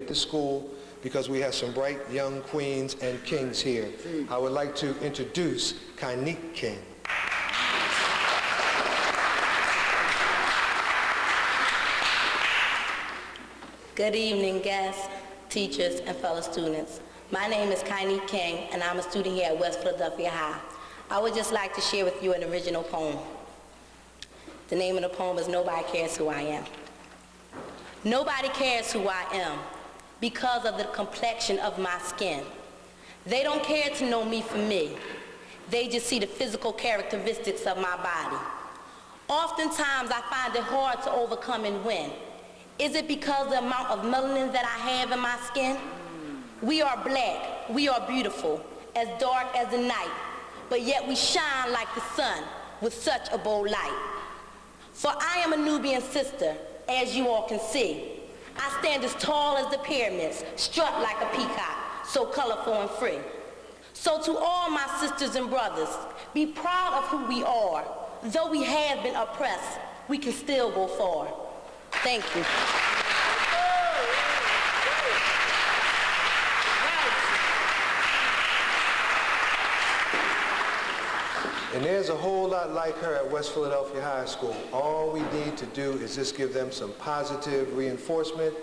the school because we have some bright young queens and kings here. I would like to introduce Kainik King. Good evening, guests, teachers, and fellow students. My name is Kainik King, and I'm a student here at West Philadelphia High. I would just like to share with you an original poem. The name of the poem is Nobody Cares Who I Am. Nobody cares who I am because of the complexion of my skin. They don't care to know me for me. They just see the physical characteristics of my body. Oftentimes, I find it hard to overcome and win. Is it because of the amount of melanin that I have in my skin? We are black, we are beautiful, as dark as the night, but yet we shine like the sun with such a bold light. For I am a Nubian sister, as you all can see. I stand as tall as the pyramids, strut like a peacock, so colorful and free. So to all my sisters and brothers, be proud of who we are. Though we have been oppressed, we can still go far. Thank you. And there's a whole lot like her at West Philadelphia High School. All we need to do is just give them some positive reinforcement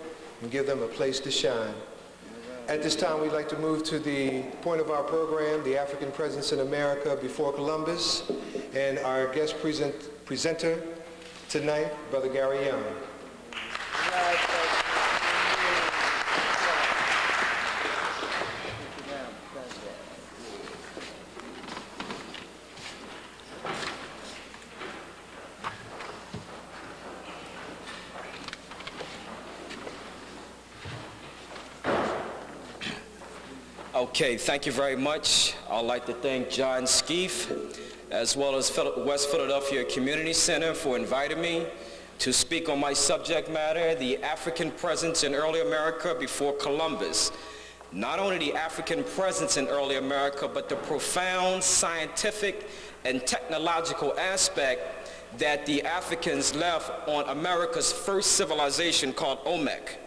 and give them a place to shine. At this time, we'd like to move to the point of our program, the African Presence in America Before Columbus, and our guest presenter tonight, Brother Gary Young. Okay, thank you very much. I'd like to thank John Skeef, as well as West Philadelphia Community Center for inviting me to speak on my subject matter, the African presence in early America before Columbus. Not only the African presence in early America, but the profound scientific and technological aspect that the Africans left on America's first civilization called Olmec.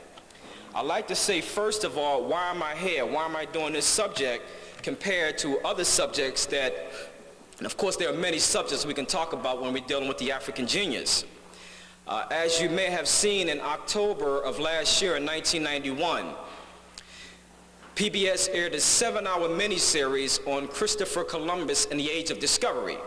I'd like to say, first of all, why am I here? Why am I doing this subject compared to other subjects that, and of course there are many subjects we can talk about when we're dealing with the African genius. As you may have seen in October of last year in 1991, PBS aired a 7-hour miniseries on Christopher Columbus and the Age of Discovery.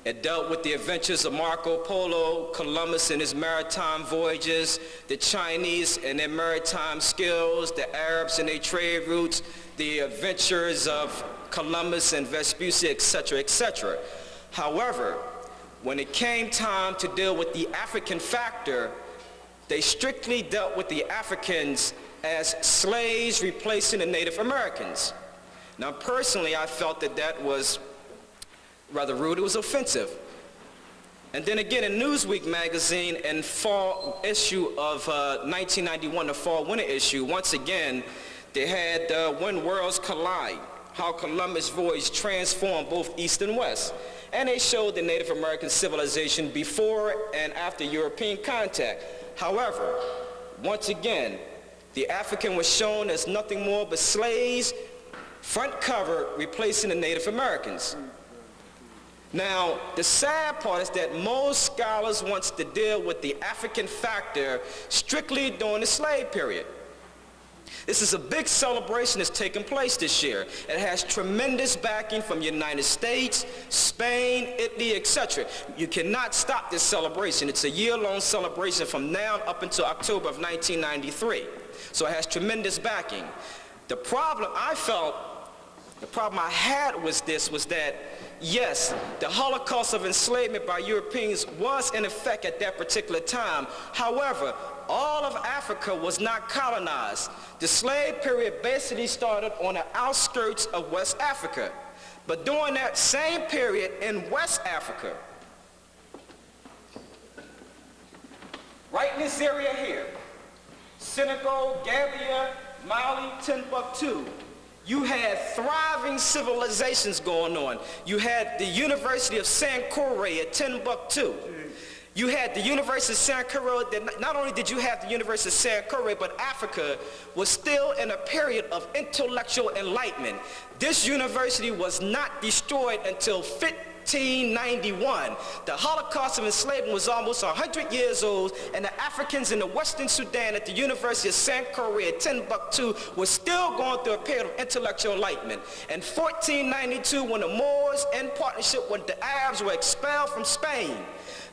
It dealt with the adventures of Marco Polo, Columbus and his maritime voyages, the Chinese and their maritime skills, the Arabs and their trade routes, the adventures of Columbus and Vespucci, etc., etc. However, when it came time to deal with the African factor, they strictly dealt with the Africans as slaves replacing the Native Americans. Now, personally, I felt that that was rather rude. It was offensive. And then again, in Newsweek magazine in fall issue of 1991, the fall winter issue, once again, they had When Worlds Collide, how Columbus' voyage transformed both East and West. And they showed the Native American civilization before and after European contact. However, once again, the African was shown as nothing more but slaves, front cover, replacing the Native Americans. Now, the sad part is that most scholars want to deal with the African factor strictly during the slave period. This is a big celebration that's taking place this year. It has tremendous backing from the United States, Spain, Italy, etc. You cannot stop this celebration. It's a year-long celebration from now up until October of 1993. So it has tremendous backing. The problem I had was that yes, the Holocaust of enslavement by Europeans was in effect at that particular time. However, all of Africa was not colonized. The slave period basically started on the outskirts of West Africa. But during that same period in West Africa, right in this area here, Senegal, Gambia, Mali, Timbuktu, you had thriving civilizations going on. You had the University of Sankore at Timbuktu. You had the University of San Corre. Not only did you have the University of San Corre, but Africa was still in a period of intellectual enlightenment. This university was not destroyed until 1591. The Holocaust of enslavement was almost 100 years old, and the Africans in the Western Sudan at the University of San Corre at Timbuktu were still going through a period of intellectual enlightenment. In 1492, when the Moors, in partnership with the Arabs, were expelled from Spain,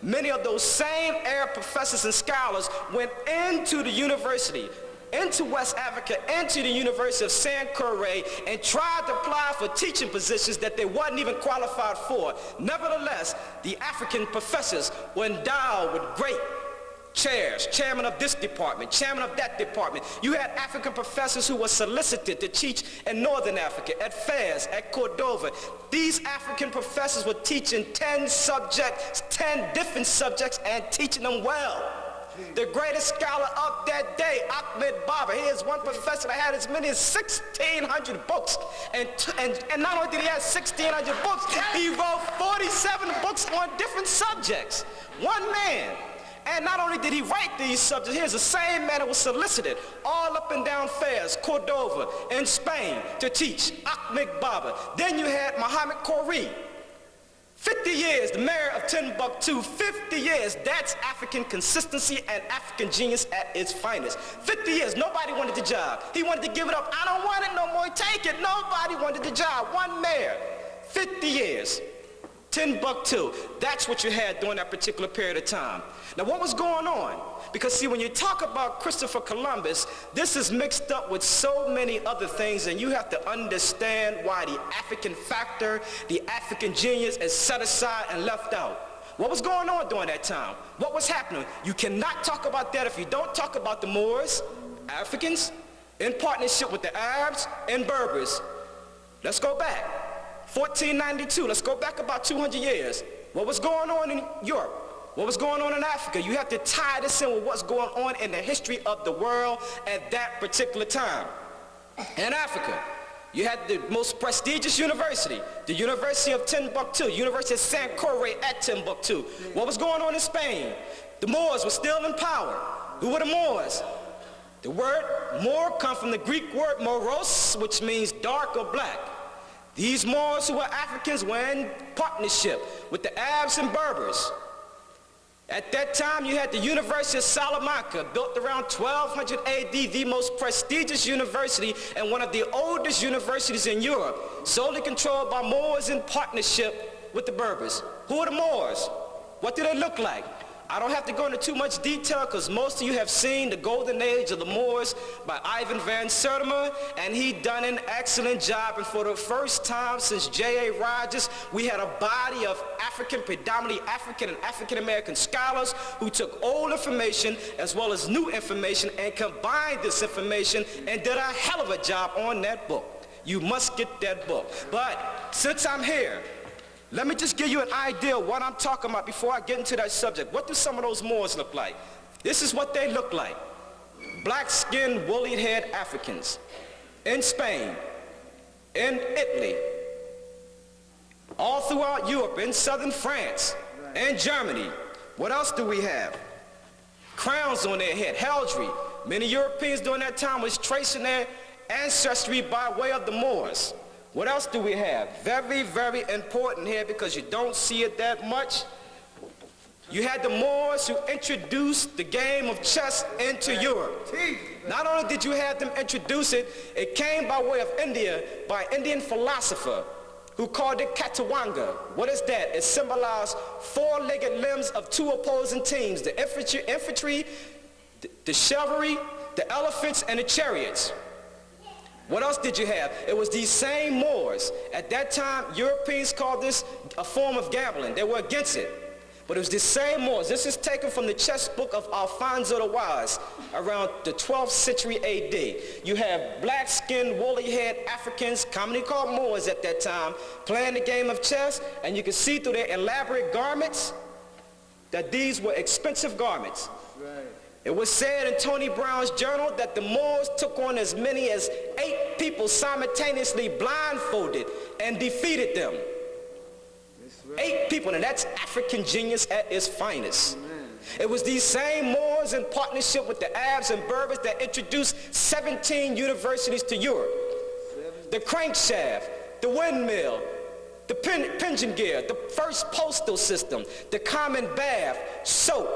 many of those same Arab professors and scholars went into the university, into West Africa, into the University of San Corre, and tried to apply for teaching positions that they wasn't even qualified for. Nevertheless, the African professors were endowed with great chairs, chairman of this department, chairman of that department. You had African professors who were solicited to teach in Northern Africa, at Fez, at Cordova. These African professors were teaching 10 subjects, 10 different subjects, and teaching them well. The greatest scholar of that day, Ahmed Baba, he is one professor that had as many as 1,600 books. And not only did he have 1,600 books, he wrote 47 books on different subjects. One man. And not only did he write these subjects, here's the same man that was solicited all up and down Fez, Cordova, in Spain to teach, Ahmed Baba. Then you had Muhammad Khoury. 50 years, the mayor of Timbuktu, 50 years, that's African consistency and African genius at its finest. 50 years, nobody wanted the job. He wanted to give it up. I don't want it no more, take it. Nobody wanted the job. One mayor, 50 years. Timbuktu, that's what you had during that particular period of time. Now what was going on? Because see, when you talk about Christopher Columbus, this is mixed up with so many other things, and you have to understand why the African factor, the African genius is set aside and left out. What was going on during that time? What was happening? You cannot talk about that if you don't talk about the Moors, Africans, in partnership with the Arabs and Berbers. Let's go back. 1492, let's go back about 200 years. What was going on in Europe? What was going on in Africa? You have to tie this in with what's going on in the history of the world at that particular time. In Africa, you had the most prestigious university, the University of Timbuktu, University of San Corre at Timbuktu. What was going on in Spain? The Moors were still in power. Who were the Moors? The word Moor comes from the Greek word moros, which means dark or black. These Moors who were Africans were in partnership with the Arabs and Berbers. At that time, you had the University of Salamanca, built around 1200 AD, the most prestigious university and one of the oldest universities in Europe, solely controlled by Moors in partnership with the Berbers. Who are the Moors? What do they look like? I don't have to go into too much detail because most of you have seen The Golden Age of the Moors by Ivan van Sertima, and he done an excellent job. And for the first time since J.A. Rogers, we had a body of predominantly African and African-American scholars who took old information as well as new information and combined this information and did a hell of a job on that book. You must get that book. But since I'm here, let me just give you an idea of what I'm talking about before I get into that subject. What do some of those Moors look like? This is what they look like. Black-skinned, woolly-haired Africans in Spain, in Italy, all throughout Europe, in southern France, and Germany. What else do we have? Crowns on their head, heraldry. Many Europeans during that time was tracing their ancestry by way of the Moors. What else do we have? Very, very important here because you don't see it that much. You had the Moors who introduced the game of chess into Europe. Not only did you have them introduce it, it came by way of India by an Indian philosopher who called it Katawanga. What is that? It symbolized four-legged limbs of two opposing teams, the infantry, the chivalry, the elephants, and the chariots. What else did you have? It was these same Moors. At that time, Europeans called this a form of gambling. They were against it. But it was the same Moors. This is taken from the chess book of Alfonso the Wise around the 12th century AD. You have black-skinned, woolly-haired Africans, commonly called Moors at that time, playing the game of chess, and you can see through their elaborate garments that these were expensive garments. Right. It was said in Tony Brown's journal that the Moors took on as many as 8 people simultaneously blindfolded and defeated them. 8 people, and that's African genius at its finest. Amen. It was these same Moors in partnership with the Arabs and Berbers that introduced 17 universities to Europe. The crankshaft, the windmill, the pension gear, the first postal system, the common bath, soap,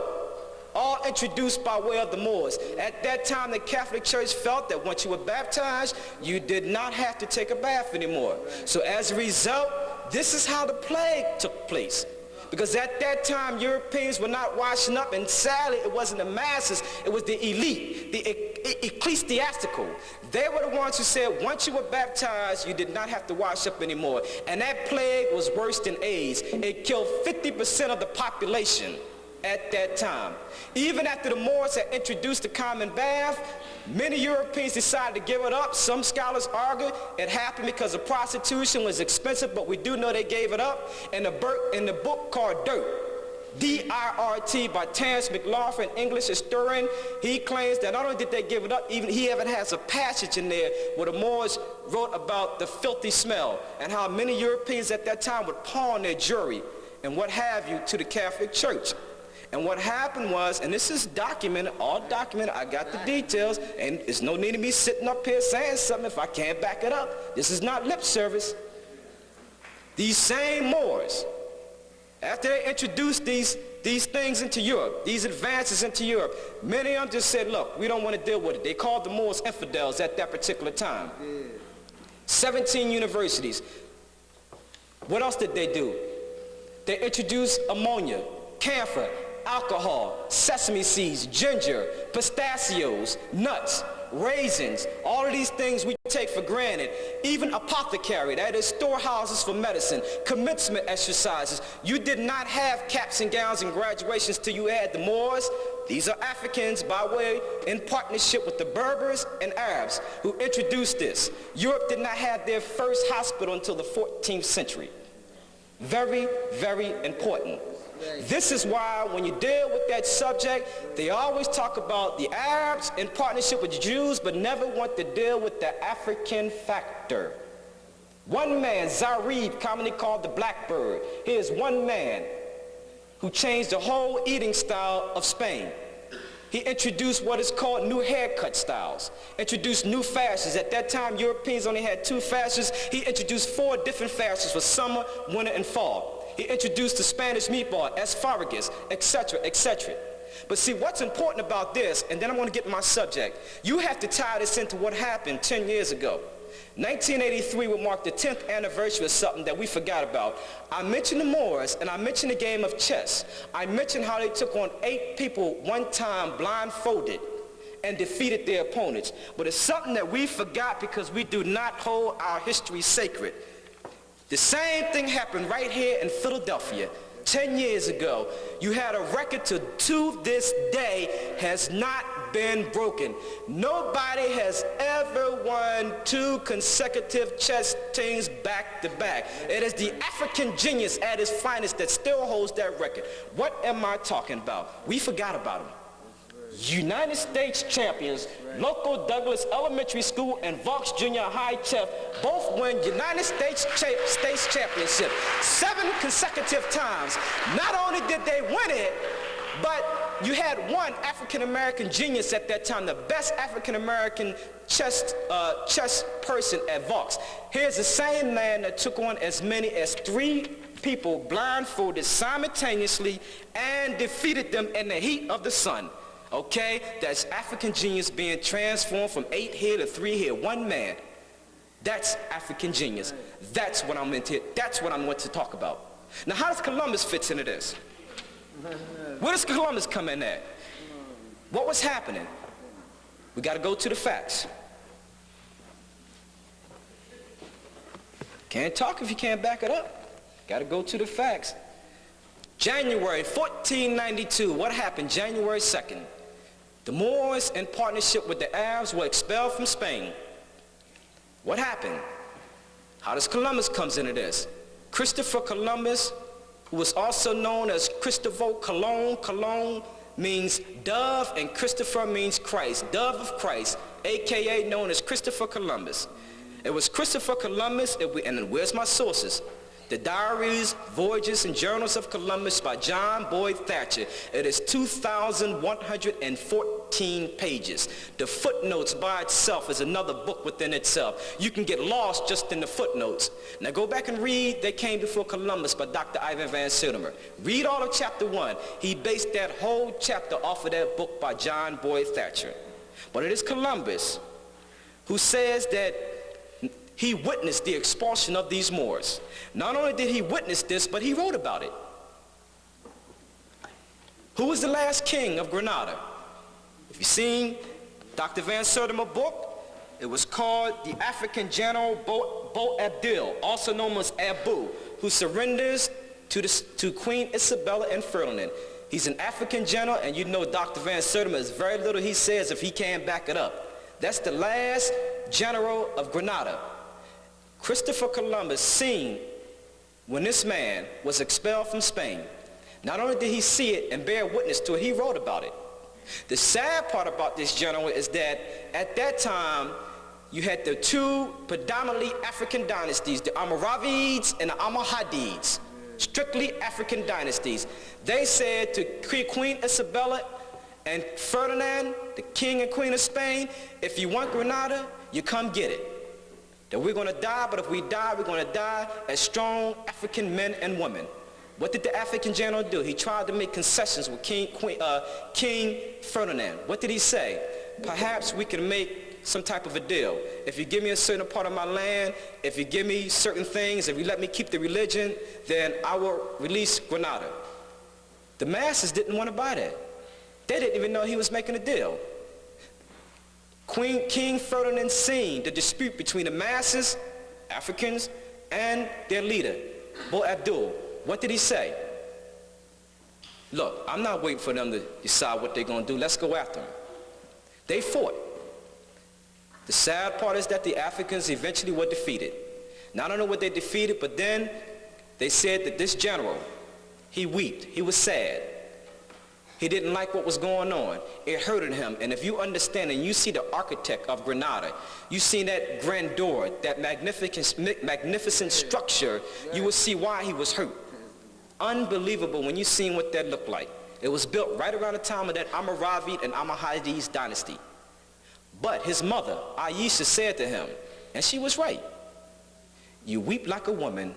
all introduced by way of the Moors. At that time, the Catholic Church felt that once you were baptized, you did not have to take a bath anymore. So as a result, this is how the plague took place. Because at that time, Europeans were not washing up, and sadly, it wasn't the masses, it was the elite, the ecclesiastical. They were the ones who said, once you were baptized, you did not have to wash up anymore. And that plague was worse than AIDS. It killed 50% of the population at that time. Even after the Moors had introduced the common bath, many Europeans decided to give it up. Some scholars argue it happened because the prostitution was expensive, but we do know they gave it up. In the book called Dirt, D-I-R-T, by Terence McLaughlin, English historian, he claims that not only did they give it up, even he even has a passage in there where the Moors wrote about the filthy smell and how many Europeans at that time would pawn their jewelry and what have you to the Catholic Church. And what happened was, and this is documented, all documented, I got the details, and there's no need of me sitting up here saying something if I can't back it up. This is not lip service. These same Moors, after they introduced these things into Europe, these advances into Europe, many of them just said, look, we don't want to deal with it. They called the Moors infidels at that particular time. 17 universities. What else did they do? They introduced ammonia, camphor, alcohol, sesame seeds, ginger, pistachios, nuts, raisins, all of these things we take for granted. Even apothecary, that is storehouses for medicine, commencement exercises. You did not have caps and gowns and graduations till you had the Moors. These are Africans by way in partnership with the Berbers and Arabs who introduced this. Europe did not have their first hospital until the 14th century. Very, very important. This is why when you deal with that subject, they always talk about the Arabs in partnership with the Jews, but never want to deal with the African factor. One man, Zarid, commonly called the Blackbird, he is one man who changed the whole eating style of Spain. He introduced what is called new haircut styles, introduced new fashions. At that time, Europeans only had 2 fashions. He introduced 4 different fashions for summer, winter, and fall. He introduced the Spanish meatball, asparagus, etc., etc. But see, what's important about this, and then I'm going to get my subject, you have to tie this into what happened 10 years ago. 1983 will mark the 10th anniversary of something that we forgot about. I mentioned the Moors, and I mentioned the game of chess. I mentioned how they took on 8 people one time blindfolded and defeated their opponents. But it's something that we forgot because we do not hold our history sacred. The same thing happened right here in Philadelphia 10 years ago. You had a record to this day has not been broken. Nobody has ever won 2 consecutive chess teams back to back. It is the African genius at his finest that still holds that record. What am I talking about? We forgot about him. United States champions, local Douglas Elementary School and Vaux Junior High chess both win United States championship 7 consecutive times. Not only did they win it, but you had one African-American genius at that time, the best African-American chess person at Vaux. Here's the same man that took on as many as 3 people blindfolded simultaneously and defeated them in the heat of the sun. Okay, that's African genius being transformed from 8 here to 3 here, one man. That's African genius. That's what I'm into. That's what I want to talk about. Now, how does Columbus fit into this? Where does Columbus come in at? What was happening? We got to go to the facts. Can't talk if you can't back it up. Got to go to the facts. January 1492, what happened January 2nd? The Moors, in partnership with the Arabs, were expelled from Spain. What happened? How does Columbus comes into this? Christopher Columbus, who was also known as Christopher Colon. Colon means dove, and Christopher means Christ. Dove of Christ, a.k.a. known as Christopher Columbus. It was Christopher Columbus, and where's my sources? The Diaries, Voyages, and Journals of Columbus by John Boyd Thatcher. It is 2,114 pages. The footnotes by itself is another book within itself. You can get lost just in the footnotes. Now go back and read They Came Before Columbus by Dr. Ivan Van Sertima. Read all of chapter 1. He based that whole chapter off of that book by John Boyd Thatcher. But it is Columbus who says that he witnessed the expulsion of these Moors. Not only did he witness this, but he wrote about it. Who was the last king of Granada? If you've seen Dr. Van Sertima's book, it was called The African General Boabdil, also known as Abu, who surrenders to Queen Isabella and Ferdinand. He's an African general, and you know Dr. Van Sertima is very little he says if he can't back it up. That's the last general of Granada. Christopher Columbus seen when this man was expelled from Spain. Not only did he see it and bear witness to it, he wrote about it. The sad part about this general is that at that time, you had the two predominantly African dynasties, the Almoravids and the Almohadids, strictly African dynasties. They said to Queen Isabella and Ferdinand, the king and queen of Spain, if you want Granada, you come get it. That we're going to die, but if we die, we're going to die as strong African men and women. What did the African general do? He tried to make concessions with King Ferdinand. What did he say? Perhaps we can make some type of a deal. If you give me a certain part of my land, if you give me certain things, if you let me keep the religion, then I will release Granada. The masses didn't want to buy that. They didn't even know he was making a deal. King Ferdinand seen the dispute between the masses, Africans, and their leader, Boabdil. What did he say? Look, I'm not waiting for them to decide what they're going to do. Let's go after them. They fought. The sad part is that the Africans eventually were defeated. Not only were they defeated, but then they said that this general, he wept. He was sad. He didn't like what was going on. It hurted him. And if you understand and you see the architect of Granada, you see that grandeur, that magnificent structure, you will see why he was hurt. Unbelievable when you seen what that looked like. It was built right around the time of that Almoravid and Almohades dynasty. But his mother, Aisha, said to him, and she was right, you weep like a woman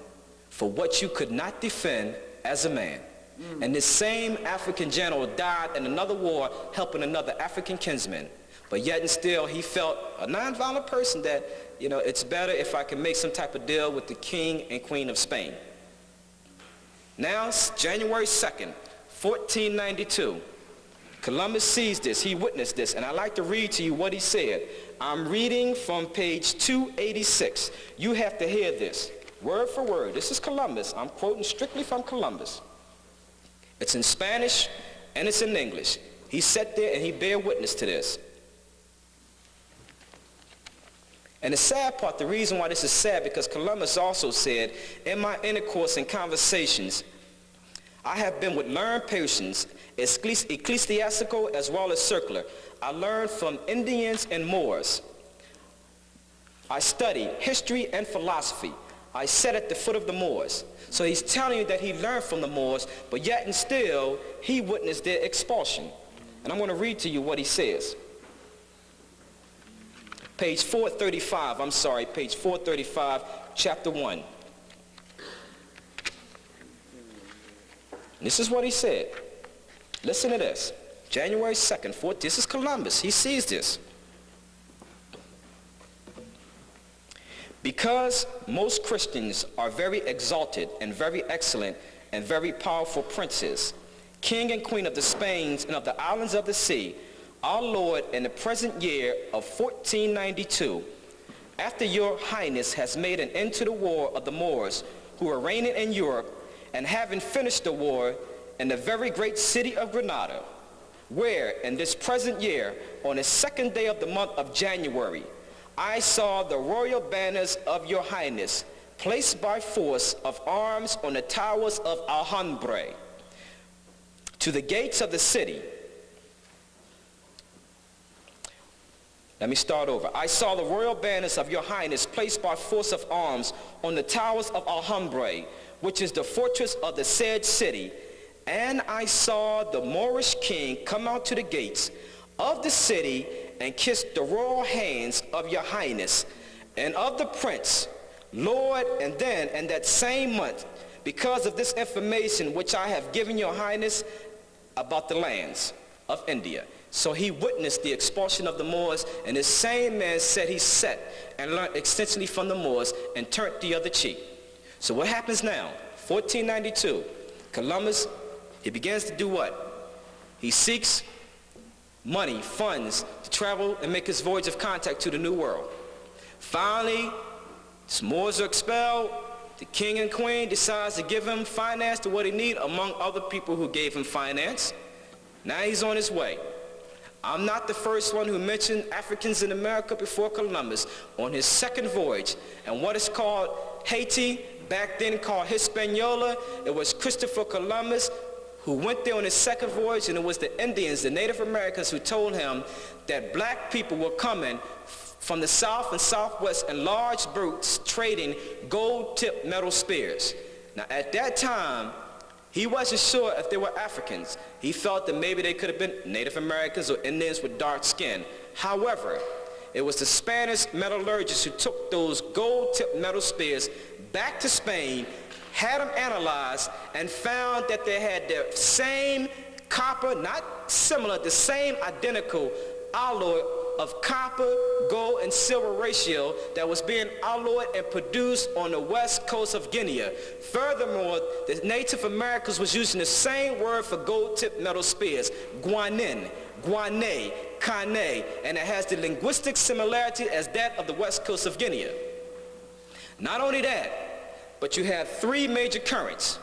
for what you could not defend as a man. And this same African general died in another war helping another African kinsman. But yet and still, he felt, a nonviolent person, that, you know, it's better if I can make some type of deal with the king and queen of Spain. Now, January 2nd, 1492, Columbus sees this, he witnessed this, and I'd like to read to you what he said. I'm reading from page 286. You have to hear this, word for word. This is Columbus. I'm quoting strictly from Columbus. It's in Spanish and it's in English. He sat there and he bear witness to this. And the sad part, the reason why this is sad, because Columbus also said, in my intercourse and conversations, I have been with learned persons, ecclesiastical as well as secular. I learned from Indians and Moors. I study history and philosophy. I sat at the foot of the Moors. So he's telling you that he learned from the Moors, but yet and still, he witnessed their expulsion. And I'm going to read to you what he says. Page 435, chapter 1. And this is what he said. Listen to this. January 2nd, 4th, this is Columbus. He sees this. Because most Christians are very exalted and very excellent and very powerful princes, king and queen of the Spains and of the islands of the sea, our Lord in the present year of 1492, after your highness has made an end to the war of the Moors who are reigning in Europe, and having finished the war in the very great city of Granada, where in this present year, on the 2nd day of the month of January, I saw the royal banners of your highness placed by force of arms on the towers of Alhambra to the gates of the city. Let me start over. I saw the royal banners of your highness placed by force of arms on the towers of Alhambra, which is the fortress of the said city. And I saw the Moorish king come out to the gates of the city and kiss the royal hands of your highness and of the prince, Lord. And then in that same month, because of this information which I have given your highness about the lands of India. So he witnessed the expulsion of the Moors, and this same man said he sat and learned extensively from the Moors and turned the other cheek. So what happens now? 1492, Columbus, he begins to do what? He seeks money, funds to travel and make his voyage of contact to the New World. Finally, the Moors are expelled. The king and queen decides to give him finance to what he needs, among other people who gave him finance. Now he's on his way. I'm not the first one who mentioned Africans in America before Columbus on his second voyage. And what is called Haiti, back then called Hispaniola, it was Christopher Columbus who went there on his second voyage, and it was the Indians, the Native Americans, who told him that black people were coming from the south and southwest in large boats trading gold-tipped metal spears. Now at that time, he wasn't sure if they were Africans. He felt that maybe they could have been Native Americans or Indians with dark skin. However, it was the Spanish metallurgists who took those gold-tipped metal spears back to Spain, had them analyzed, and found that they had the same copper, not similar, the same identical alloy of copper, gold, and silver ratio that was being alloyed and produced on the west coast of Guinea. Furthermore, the Native Americans was using the same word for gold-tipped metal spears, guanin, guane, cane, and it has the linguistic similarity as that of the west coast of Guinea. Not only that, but you have three major currents.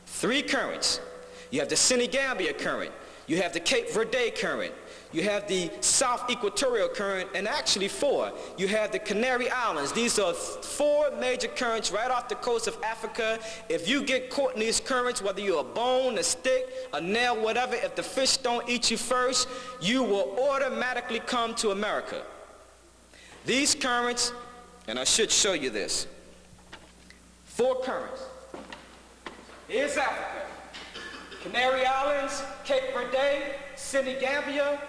Three currents. You have the Senegambia current. You have the Cape Verde current. You have the South Equatorial Current, and actually four. You have the Canary Islands. These are four major currents right off the coast of Africa. If you get caught in these currents, whether you're a bone, a stick, a nail, whatever, if the fish don't eat you first, you will automatically come to America. These currents, and I should show you this, four currents. Here's Africa. Canary Islands, Cape Verde, Senegambia,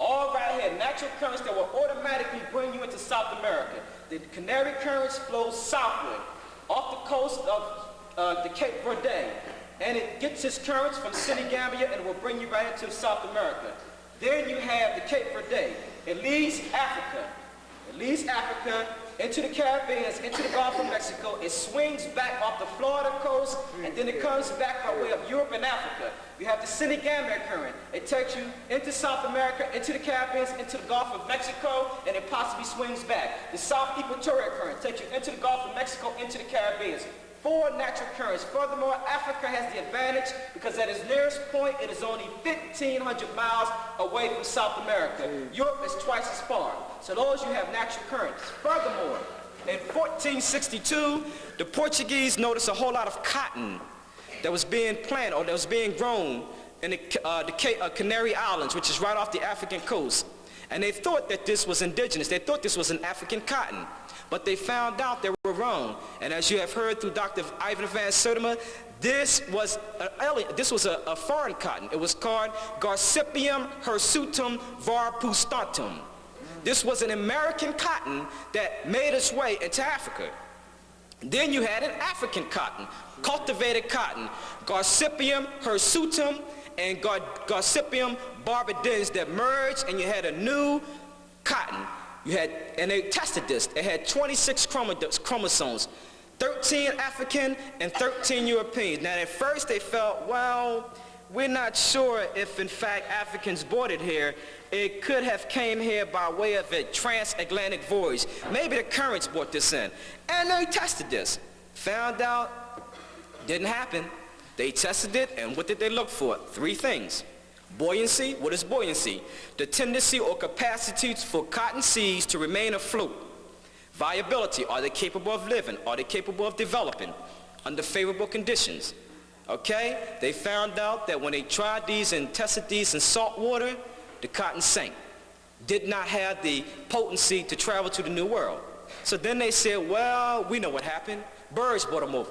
all right here, natural currents that will automatically bring you into South America. The Canary currents flow southward off the coast of the Cape Verde, and it gets its currents from Senegambia and it will bring you right into South America. Then you have the Cape Verde. It leaves Africa. It leaves Africa into the Caribbean, into the Gulf of Mexico. It swings back off the Florida coast, and then it comes back by way of Europe and Africa. You have the Senegambia current. It takes you into South America, into the Caribbean, into the Gulf of Mexico, and it possibly swings back. The South Equatorial current takes you into the Gulf of Mexico, into the Caribbean. Four natural currents. Furthermore, Africa has the advantage because at its nearest point, it is only 1,500 miles away from South America. Europe is twice as far. So those you have natural currents. Furthermore, in 1462, the Portuguese noticed a whole lot of cotton that was being planted or that was being grown in the Canary Islands, which is right off the African coast. And they thought that this was indigenous. They thought this was an African cotton. But they found out they were wrong. And as you have heard through Dr. Ivan Van Sertima, this was a foreign cotton. It was called Garcipium hirsutum varpustantum. This was an American cotton that made its way into Africa. Then you had an African cotton, cultivated cotton, Garcipium hirsutum and Garcipium barbadens that merged, and you had a new cotton. And they tested this. It had 26 chromosomes, 13 African and 13 European. Now at first they felt, well, we're not sure if in fact Africans brought it here. It could have came here by way of a transatlantic voyage. Maybe the currents brought this in. And they tested this. Found out, didn't happen. They tested it, and what did they look for? Three things. Buoyancy. What is buoyancy? The tendency or capacity for cotton seeds to remain afloat. Viability. Are they capable of living? Are they capable of developing under favorable conditions? Okay? They found out that when they tried these and tested these in salt water, the cotton sank. Did not have the potency to travel to the New World. So then they said, well, we know what happened. Birds brought them over.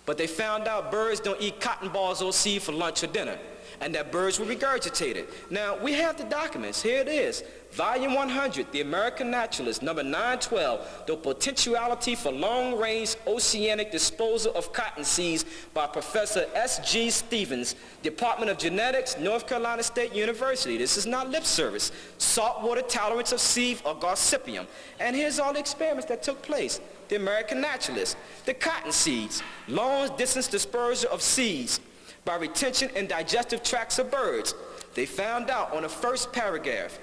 But they found out birds don't eat cotton balls or seed for lunch or dinner, and that birds were regurgitated. Now, we have the documents. Here it is. Volume 100, The American Naturalist, number 912, The Potentiality for Long-Range Oceanic Disposal of Cotton Seeds by Professor S.G. Stevens, Department of Genetics, North Carolina State University. This is not lip service. Saltwater tolerance of seed or gossypium. And here's all the experiments that took place. The American Naturalist, the cotton seeds, long-distance dispersal of seeds by retention in digestive tracts of birds. They found out on the first paragraph,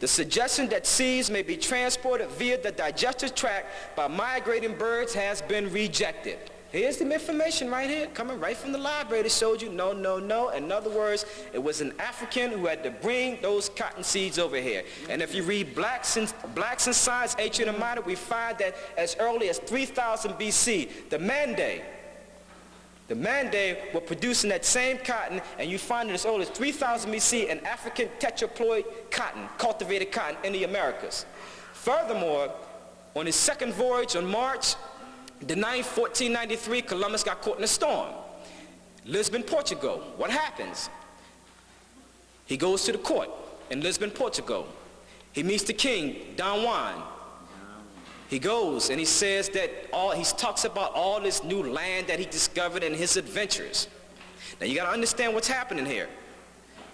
the suggestion that seeds may be transported via the digestive tract by migrating birds has been rejected. Here's the information right here, coming right from the library that showed you no, no, no. In other words, it was an African who had to bring those cotton seeds over here. And if you read Blacks in Science, Ancient and Modern, we find that as early as 3000 BC, the Mandé were producing that same cotton, and you find it as old as 3000 BC, an African tetraploid cotton, cultivated cotton in the Americas. Furthermore, on his second voyage on March the 9th, 1493, Columbus got caught in a storm. Lisbon, Portugal. What happens? He goes to the court in Lisbon, Portugal. He meets the king, Don Juan. He goes and he says that he talks about all this new land that he discovered in his adventures. Now you got to understand what's happening here.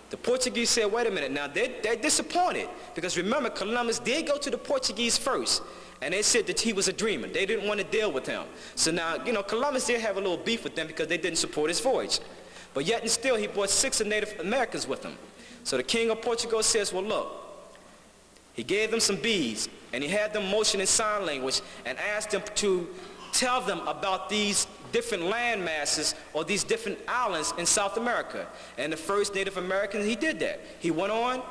The Portuguese said, wait a minute, now they're disappointed, because remember, Columbus did go to the Portuguese first, and they said that he was a dreamer. They didn't want to deal with him. So now, Columbus did have a little beef with them because they didn't support his voyage. But yet and still, he brought 6 Native Americans with him. So the king of Portugal says, well, look, he gave them some beads, and he had them motion in sign language and asked them to tell them about these different land masses or these different islands in South America. And the first Native American, he did that. He went on,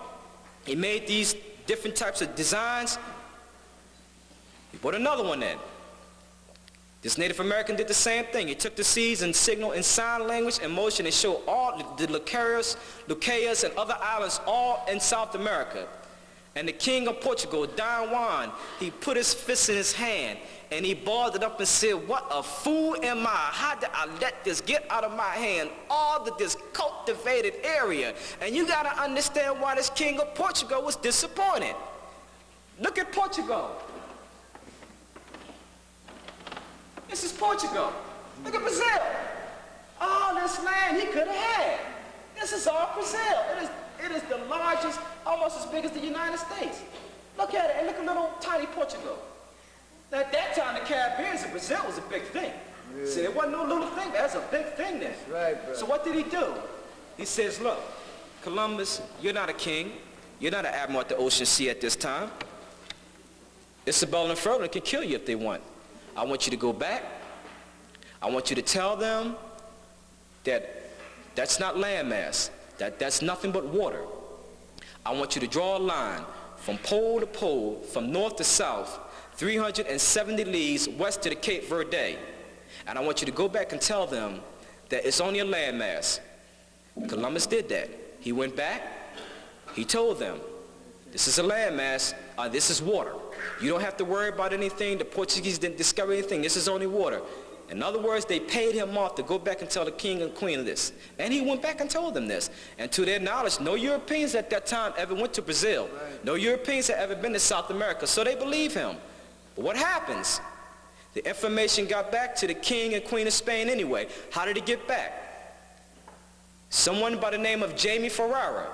he made these different types of designs. He put another one in. This Native American did the same thing. He took the seeds and signaled in sign language and motion and showed all the Lucayas and other islands all in South America. And the king of Portugal, Don Juan, he put his fist in his hand and he balled it up and said, what a fool am I? How did I let this get out of my hand? All of this cultivated area. And you got to understand why this king of Portugal was disappointed. Look at Portugal. This is Portugal. Look at Brazil. All this land he could have had. This is all Brazil. It is the largest, almost as big as the United States. Look at it, and look at little tiny Portugal. Now at that time, the Caribbean and Brazil was a big thing. Yeah. See, there wasn't no little thing, but that's a big thing there. That's right, bro. So what did he do? He says, look, Columbus, you're not a king. You're not an admiral at the ocean sea at this time. Isabella and Phila can kill you if they want. I want you to go back. I want you to tell them that that's not landmass. That's nothing but water. I want you to draw a line from pole to pole, from north to south, 370 leagues west to the Cape Verde. And I want you to go back and tell them that it's only a landmass. Columbus did that. He went back, he told them, this is a landmass, this is water. You don't have to worry about anything. The Portuguese didn't discover anything. This is only water. In other words, they paid him off to go back and tell the king and queen of this. And he went back and told them this. And to their knowledge, no Europeans at that time ever went to Brazil. Right. No Europeans had ever been to South America, so they believe him. But what happens? The information got back to the king and queen of Spain anyway. How did it get back? Someone by the name of Jamie Ferreira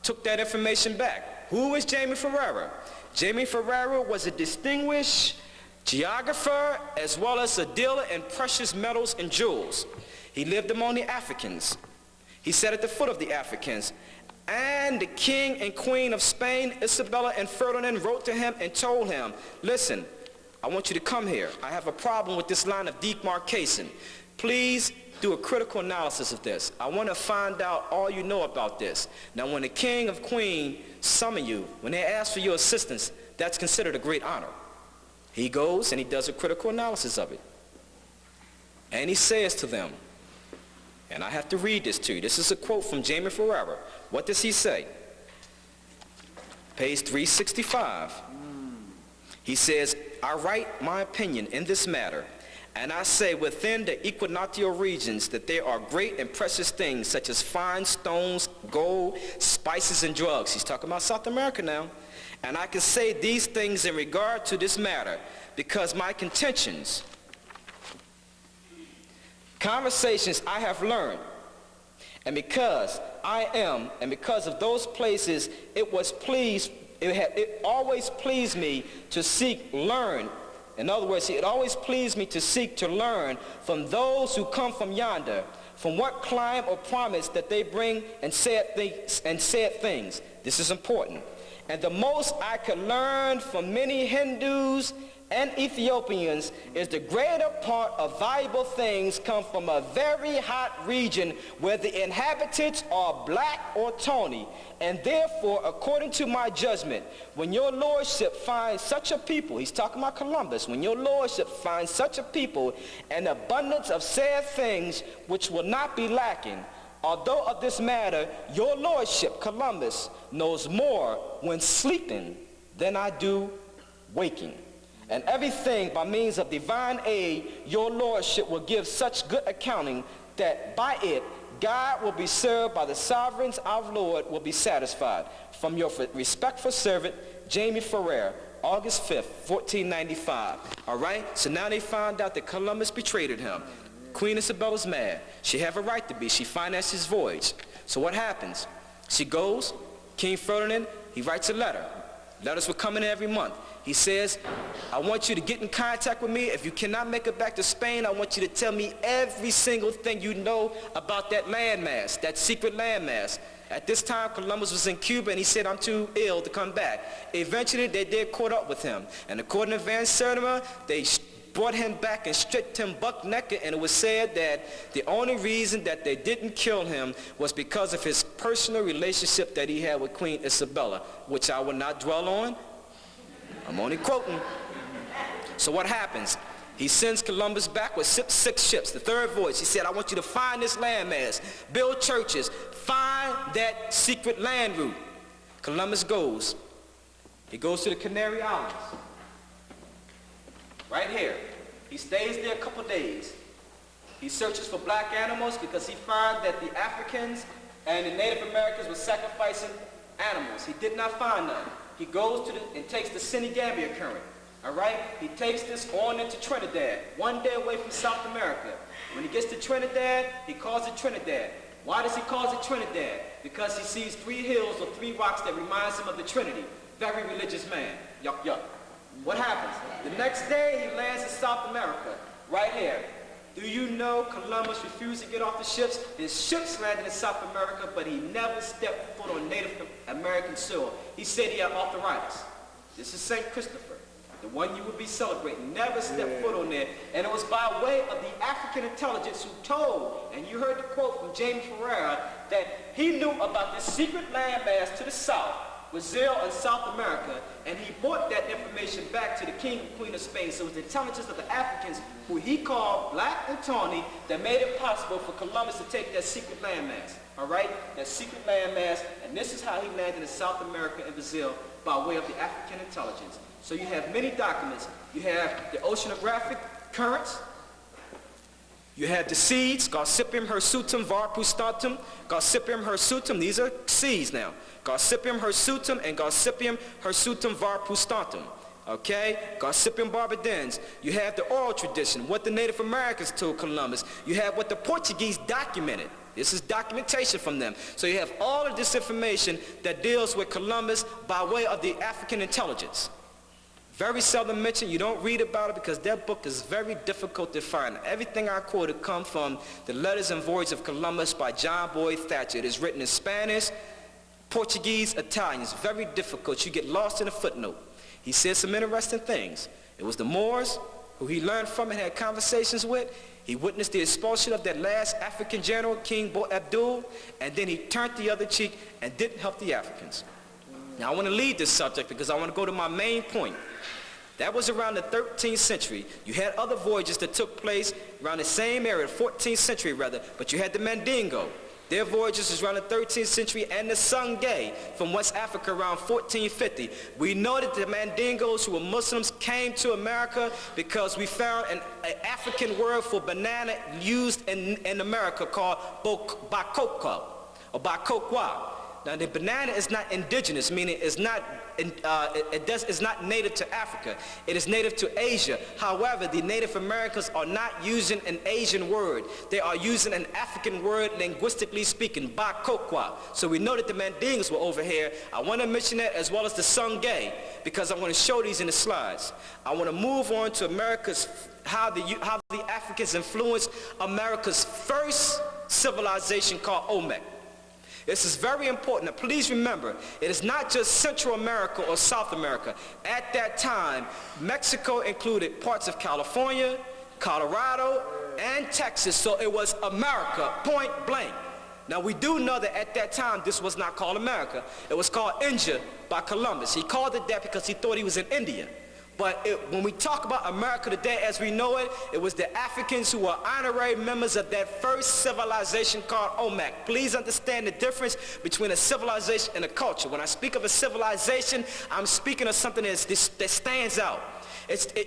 took that information back. Who is Jamie Ferreira? Jamie Ferreira was a distinguished geographer as well as a dealer in precious metals and jewels. He lived among the Africans. He sat at the foot of the Africans. And the king and queen of Spain, Isabella and Ferdinand, wrote to him and told him, listen, I want you to come here. I have a problem with this line of demarcation. Please do a critical analysis of this. I want to find out all you know about this. Now, when the king or queen summon you, when they ask for your assistance, that's considered a great honor. He goes and he does a critical analysis of it. And he says to them, and I have to read this to you. This is a quote from Jamie Ferreira. What does he say? Page 365. He says, I write my opinion in this matter And I say within the equinoctial regions that there are great and precious things such as fine stones, gold, spices, and drugs. He's talking about South America now. And I can say these things in regard to this matter because my contentions, conversations I have learned, and because I am, and because of those places, it always pleased me to seek, learn. In other words, it always pleased me to seek to learn from those who come from yonder, from what climb or promise that they bring and said things. This is important. And the most I could learn from many Hindus and Ethiopians is the greater part of valuable things come from a very hot region where the inhabitants are black or tawny. And therefore, according to my judgment, when your lordship finds such a people, he's talking about Columbus, when your lordship finds such a people, an abundance of said things which will not be lacking, although of this matter, your lordship, Columbus, knows more when sleeping than I do waking. And everything by means of divine aid, your lordship will give such good accounting that by it, God will be served by the sovereigns, our Lord will be satisfied. From your respectful servant, Jamie Ferrer, August 5th, 1495. All right? So now they found out that Columbus betrayed him. Queen Isabella's mad. She have a right to be. She financed his voyage. So what happens? She goes, King Ferdinand, he writes a letter. Letters were coming in every month. He says, I want you to get in contact with me. If you cannot make it back to Spain, I want you to tell me every single thing you know about that landmass, that secret landmass. At this time, Columbus was in Cuba, and he said, I'm too ill to come back. Eventually, they did caught up with him. And according to Van Sertima, they brought him back and stripped him buck naked, and it was said that the only reason that they didn't kill him was because of his personal relationship that he had with Queen Isabella, which I will not dwell on. I'm only quoting. So what happens? He sends Columbus back with 6 ships, the third voyage. He said, I want you to find this landmass, build churches, find that secret land route. Columbus goes. He goes to the Canary Islands. Right here. He stays there a couple days. He searches for black animals because he found that the Africans and the Native Americans were sacrificing animals. He did not find none. He goes and takes the Senegambia current. All right? He takes this on into Trinidad, one day away from South America. When he gets to Trinidad, he calls it Trinidad. Why does he call it Trinidad? Because he sees 3 hills or 3 rocks that reminds him of the Trinity. Very religious man. Yuck, yuck. What happens? The next day, he lands in South America, right here. Do you know Columbus refused to get off the ships? His ships landed in South America, but he never stepped foot on Native American soil. He said he had arthritis. This is St. Christopher, the one you would be celebrating. Never stepped foot on there. And it was by way of the African intelligence who told, and you heard the quote from James Ferreira, that he knew about this secret landmass to the south, Brazil and South America, and he brought that information back to the king and queen of Spain. So it was the intelligence of the Africans, who he called black and tawny, that made it possible for Columbus to take that secret landmass. All right? That secret landmass, and this is how he landed in South America and Brazil by way of the African intelligence. So you have many documents. You have the oceanographic currents. You have the seeds, Gossypium hirsutum var pustantum, Gossypium hirsutum, these are seeds now. Gossypium hirsutum and Gossypium hirsutum var pustantum. Okay? Gossypium barbadens. You have the oral tradition, what the Native Americans told Columbus. You have what the Portuguese documented. This is documentation from them. So you have all of this information that deals with Columbus by way of the African intelligence. Very seldom mentioned. You don't read about it because that book is very difficult to find. Everything I quoted comes from the Letters and Voyages of Columbus by John Boyd Thatcher. It is written in Spanish, Portuguese, Italian. It's very difficult. You get lost in a footnote. He said some interesting things. It was the Moors who he learned from and had conversations with. He witnessed the expulsion of that last African general, King Bo Abdul, and then he turned the other cheek and didn't help the Africans. Now I want to lead this subject because I want to go to my main point. That was around the 13th century. You had other voyages that took place around the same area, 14th century rather, but you had the Mandingo. Their voyages was around the 13th century, and the Sungay from West Africa around 1450. We know that the Mandingos, who were Muslims, came to America because we found an African word for banana used in America called bakoko or bakokwa. Now the banana is not indigenous, meaning it's not native to Africa. It is native to Asia. However, the Native Americans are not using an Asian word. They are using an African word, linguistically speaking, bakokwa. So we know that the Mandingas were over here. I want to mention that, as well as the Sungay, because I want to show these in the slides. I want to move on to how the Africans influenced America's first civilization called Olmec. This is very important. Now, please remember, it is not just Central America or South America. At that time, Mexico included parts of California, Colorado, and Texas. So it was America, point blank. Now, we do know that at that time, this was not called America. It was called India by Columbus. He called it that because he thought he was in India. But when we talk about America today as we know it, it was the Africans who were honorary members of that first civilization called Olmec. Please understand the difference between a civilization and a culture. When I speak of a civilization, I'm speaking of something that stands out.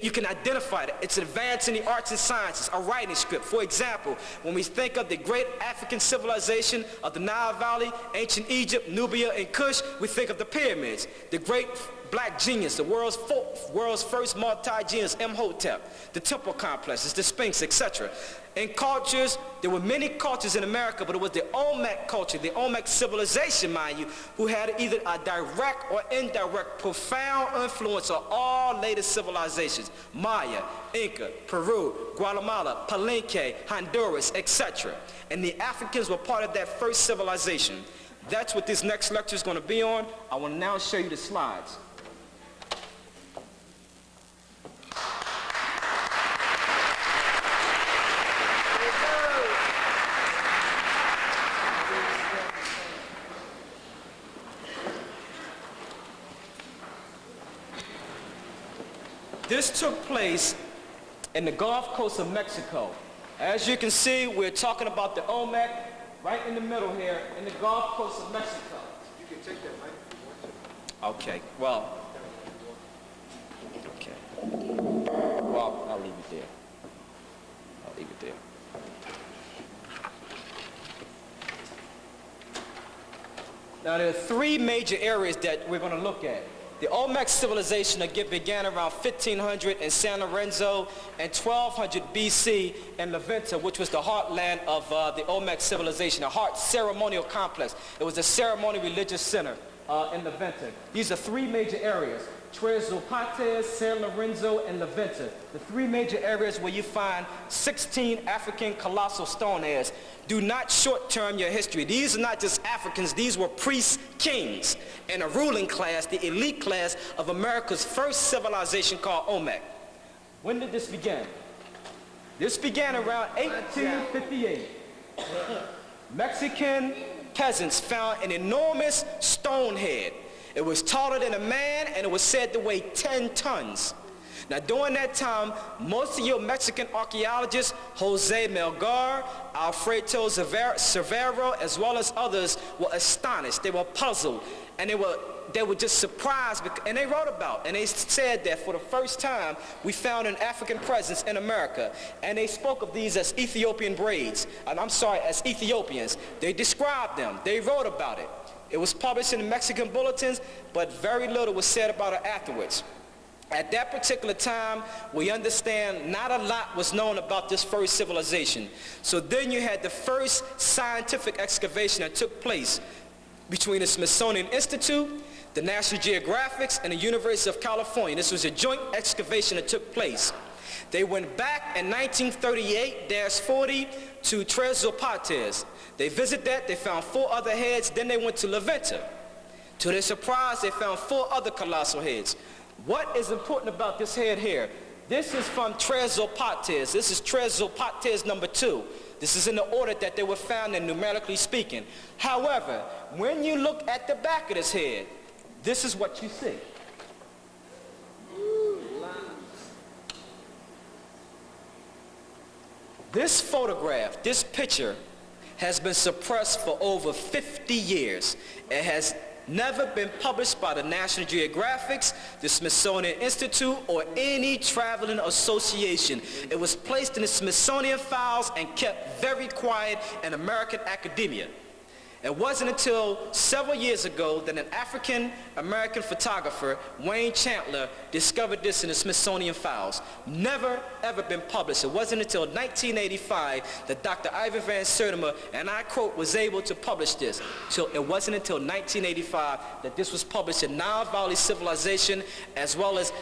You can identify it. It's advanced in the arts and sciences, a writing script. For example, when we think of the great African civilization of the Nile Valley, ancient Egypt, Nubia, and Kush, we think of the pyramids. The great black genius, the world's first multi-genius, Imhotep, the temple complexes, the Sphinx, etc. In cultures, there were many cultures in America, but it was the Olmec culture, the Olmec civilization, mind you, who had either a direct or indirect profound influence on all later civilizations: Maya, Inca, Peru, Guatemala, Palenque, Honduras, etc. And the Africans were part of that first civilization. That's what this next lecture is going to be on. I want to now show you the slides. This took place in the Gulf Coast of Mexico. As you can see, we're talking about the Olmec right in the middle here in the Gulf Coast of Mexico. You can take that mic if you want to. Okay, well, I'll leave it there. I'll leave it there. Now, there are three major areas that we're going to look at. The Olmec civilization began around 1500 in San Lorenzo and 1200 BC in La Venta, which was the heartland of the Olmec civilization, a heart ceremonial complex. It was a ceremonial religious center in La Venta. These are three major areas: Tres Zapates, San Lorenzo, and La Venta. The three major areas where you find 16 African colossal stoneheads. Do not short-term your history. These are not just Africans. These were priests, kings, and a ruling class, the elite class of America's first civilization called Olmec. When did this begin? This began around 1858. Mexican peasants found an enormous stone head. It was taller than a man, and it was said to weigh 10 tons. Now, during that time, most of your Mexican archaeologists, Jose Melgar, Alfredo Cervero, as well as others, were astonished. They were puzzled, and they were just surprised, and they wrote about, and they said that for the first time, we found an African presence in America, and they spoke of these as Ethiopian braids, as Ethiopians. They described them. They wrote about it. It was published in the Mexican bulletins, but very little was said about it afterwards. At that particular time, we understand not a lot was known about this first civilization. So then you had the first scientific excavation that took place between the Smithsonian Institute, the National Geographic, and the University of California. This was a joint excavation that took place. They went back in 1938-40 to Tres Zapates. They visited that, they found 4 other heads, then they went to La Venta. To their surprise, they found 4 other colossal heads. What is important about this head here? This is from Tres Zapates. This is Tres Zapates number 2. This is in the order that they were found in, numerically speaking. However, when you look at the back of this head, this is what you see. This photograph, this picture, has been suppressed for over 50 years. It has never been published by the National Geographic, the Smithsonian Institute, or any traveling association. It was placed in the Smithsonian files and kept very quiet in American academia. It wasn't until several years ago that an African-American photographer, Wayne Chandler, discovered this in the Smithsonian files. Never, ever been published. It wasn't until 1985 that Dr. Ivan Van Sertima, and I quote, was able to publish this. So it wasn't until 1985 that this was published in Nile Valley Civilization, as well as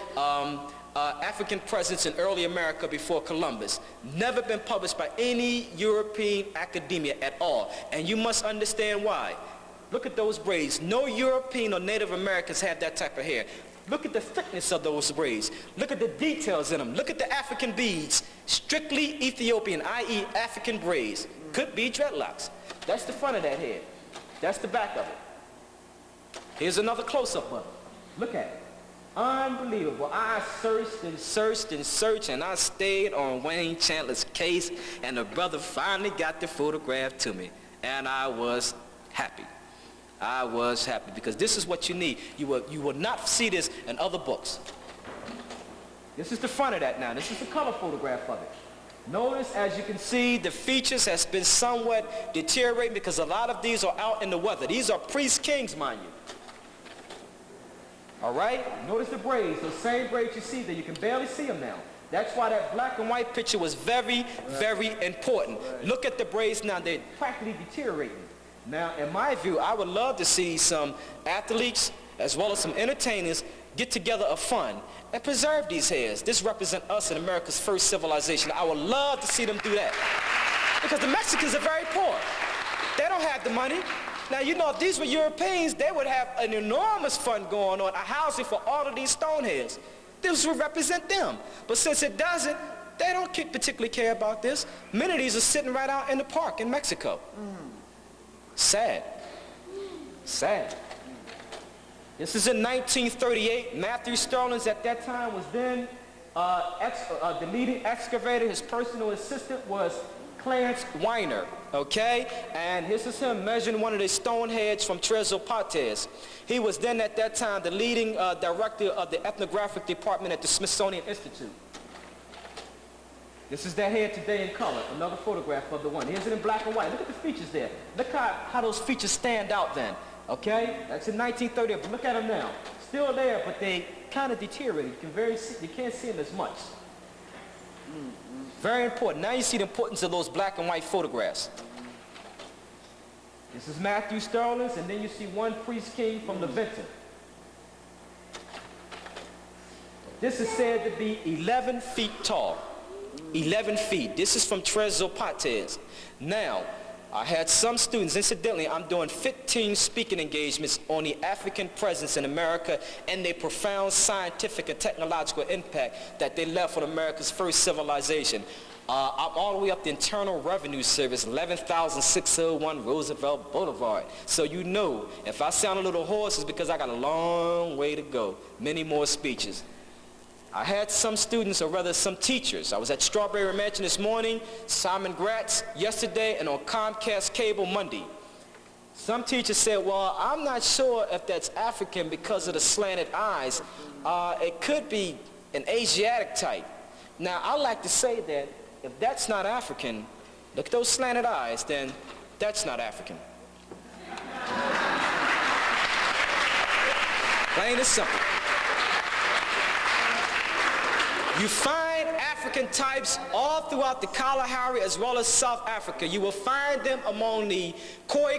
African presence in early America before Columbus. Never been published by any European academia at all. And you must understand why. Look at those braids. No European or Native Americans have that type of hair. Look at the thickness of those braids. Look at the details in them. Look at the African beads. Strictly Ethiopian, i.e. African braids. Could be dreadlocks. That's the front of that hair. That's the back of it. Here's another close-up of it. Look at it. Unbelievable. I searched and searched and searched, and I stayed on Wayne Chandler's case, and the brother finally got the photograph to me. And I was happy. I was happy, because this is what you need. You will not see this in other books. This is the front of that now. This is the color photograph of it. Notice, as you can see, the features has been somewhat deteriorating because a lot of these are out in the weather. These are priest kings, mind you. All right? Notice the braids, those same braids you see there. You can barely see them now. That's why that black and white picture was very, very important. Look at the braids now. They're practically deteriorating. Now, in my view, I would love to see some athletes as well as some entertainers get together a fund and preserve these hairs. This represents us in America's first civilization. I would love to see them do that. Because the Mexicans are very poor. They don't have the money. Now, you know, if these were Europeans, they would have an enormous fund going on, a housing for all of these stoneheads. This would represent them. But since it doesn't, they don't particularly care about this. Many of these are sitting right out in the park in Mexico. Sad. Sad. This is in 1938. Matthew Sterling's at that time was then the leading excavator. His personal assistant was Clarence Weiner, okay? And this is him measuring one of the stone heads from Tres Zapates. He was then at that time the leading director of the ethnographic department at the Smithsonian Institute. This is that head today in color, another photograph of the one. Here's it in black and white. Look at the features there. Look how those features stand out then, okay? That's in 1938, but look at them now. Still there, but they kind of deteriorated. You can't see them as much. Very important. Now you see the importance of those black and white photographs. This is Matthew Sterling's, and then you see one priest king from the Venta. This is said to be 11 feet tall. 11 feet. This is from Tres Zapates. Now, I had some students, incidentally, I'm doing 15 speaking engagements on the African presence in America and their profound scientific and technological impact that they left on America's first civilization. I'm all the way up the Internal Revenue Service, 11,601 Roosevelt Boulevard. So you know, if I sound a little hoarse, it's because I got a long way to go. Many more speeches. I had some students, or rather some teachers. I was at Strawberry Mansion this morning, Simon Gratz yesterday, and on Comcast Cable Monday. Some teachers said, well, I'm not sure if that's African because of the slanted eyes. It could be an Asiatic type. Now, I like to say that if that's not African, look at those slanted eyes, then that's not African. Plain and simple. You find African types all throughout the Kalahari as well as South Africa. You will find them among the Khoi,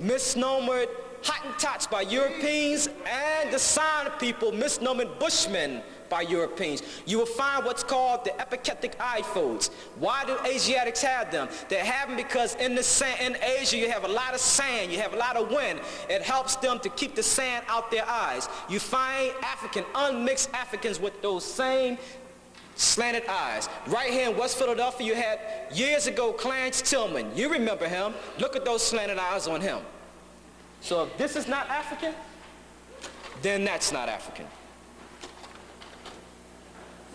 misnomered Hottentots by Europeans, and the San people, misnomered Bushmen by Europeans. You will find what's called the epithetic eye folds. Why do Asiatics have them? They have them because in Asia you have a lot of sand, you have a lot of wind. It helps them to keep the sand out their eyes. You find unmixed Africans with those same slanted eyes. Right here in West Philadelphia you had years ago Clarence Tillman. You remember him. Look at those slanted eyes on him. So if this is not African, then that's not African.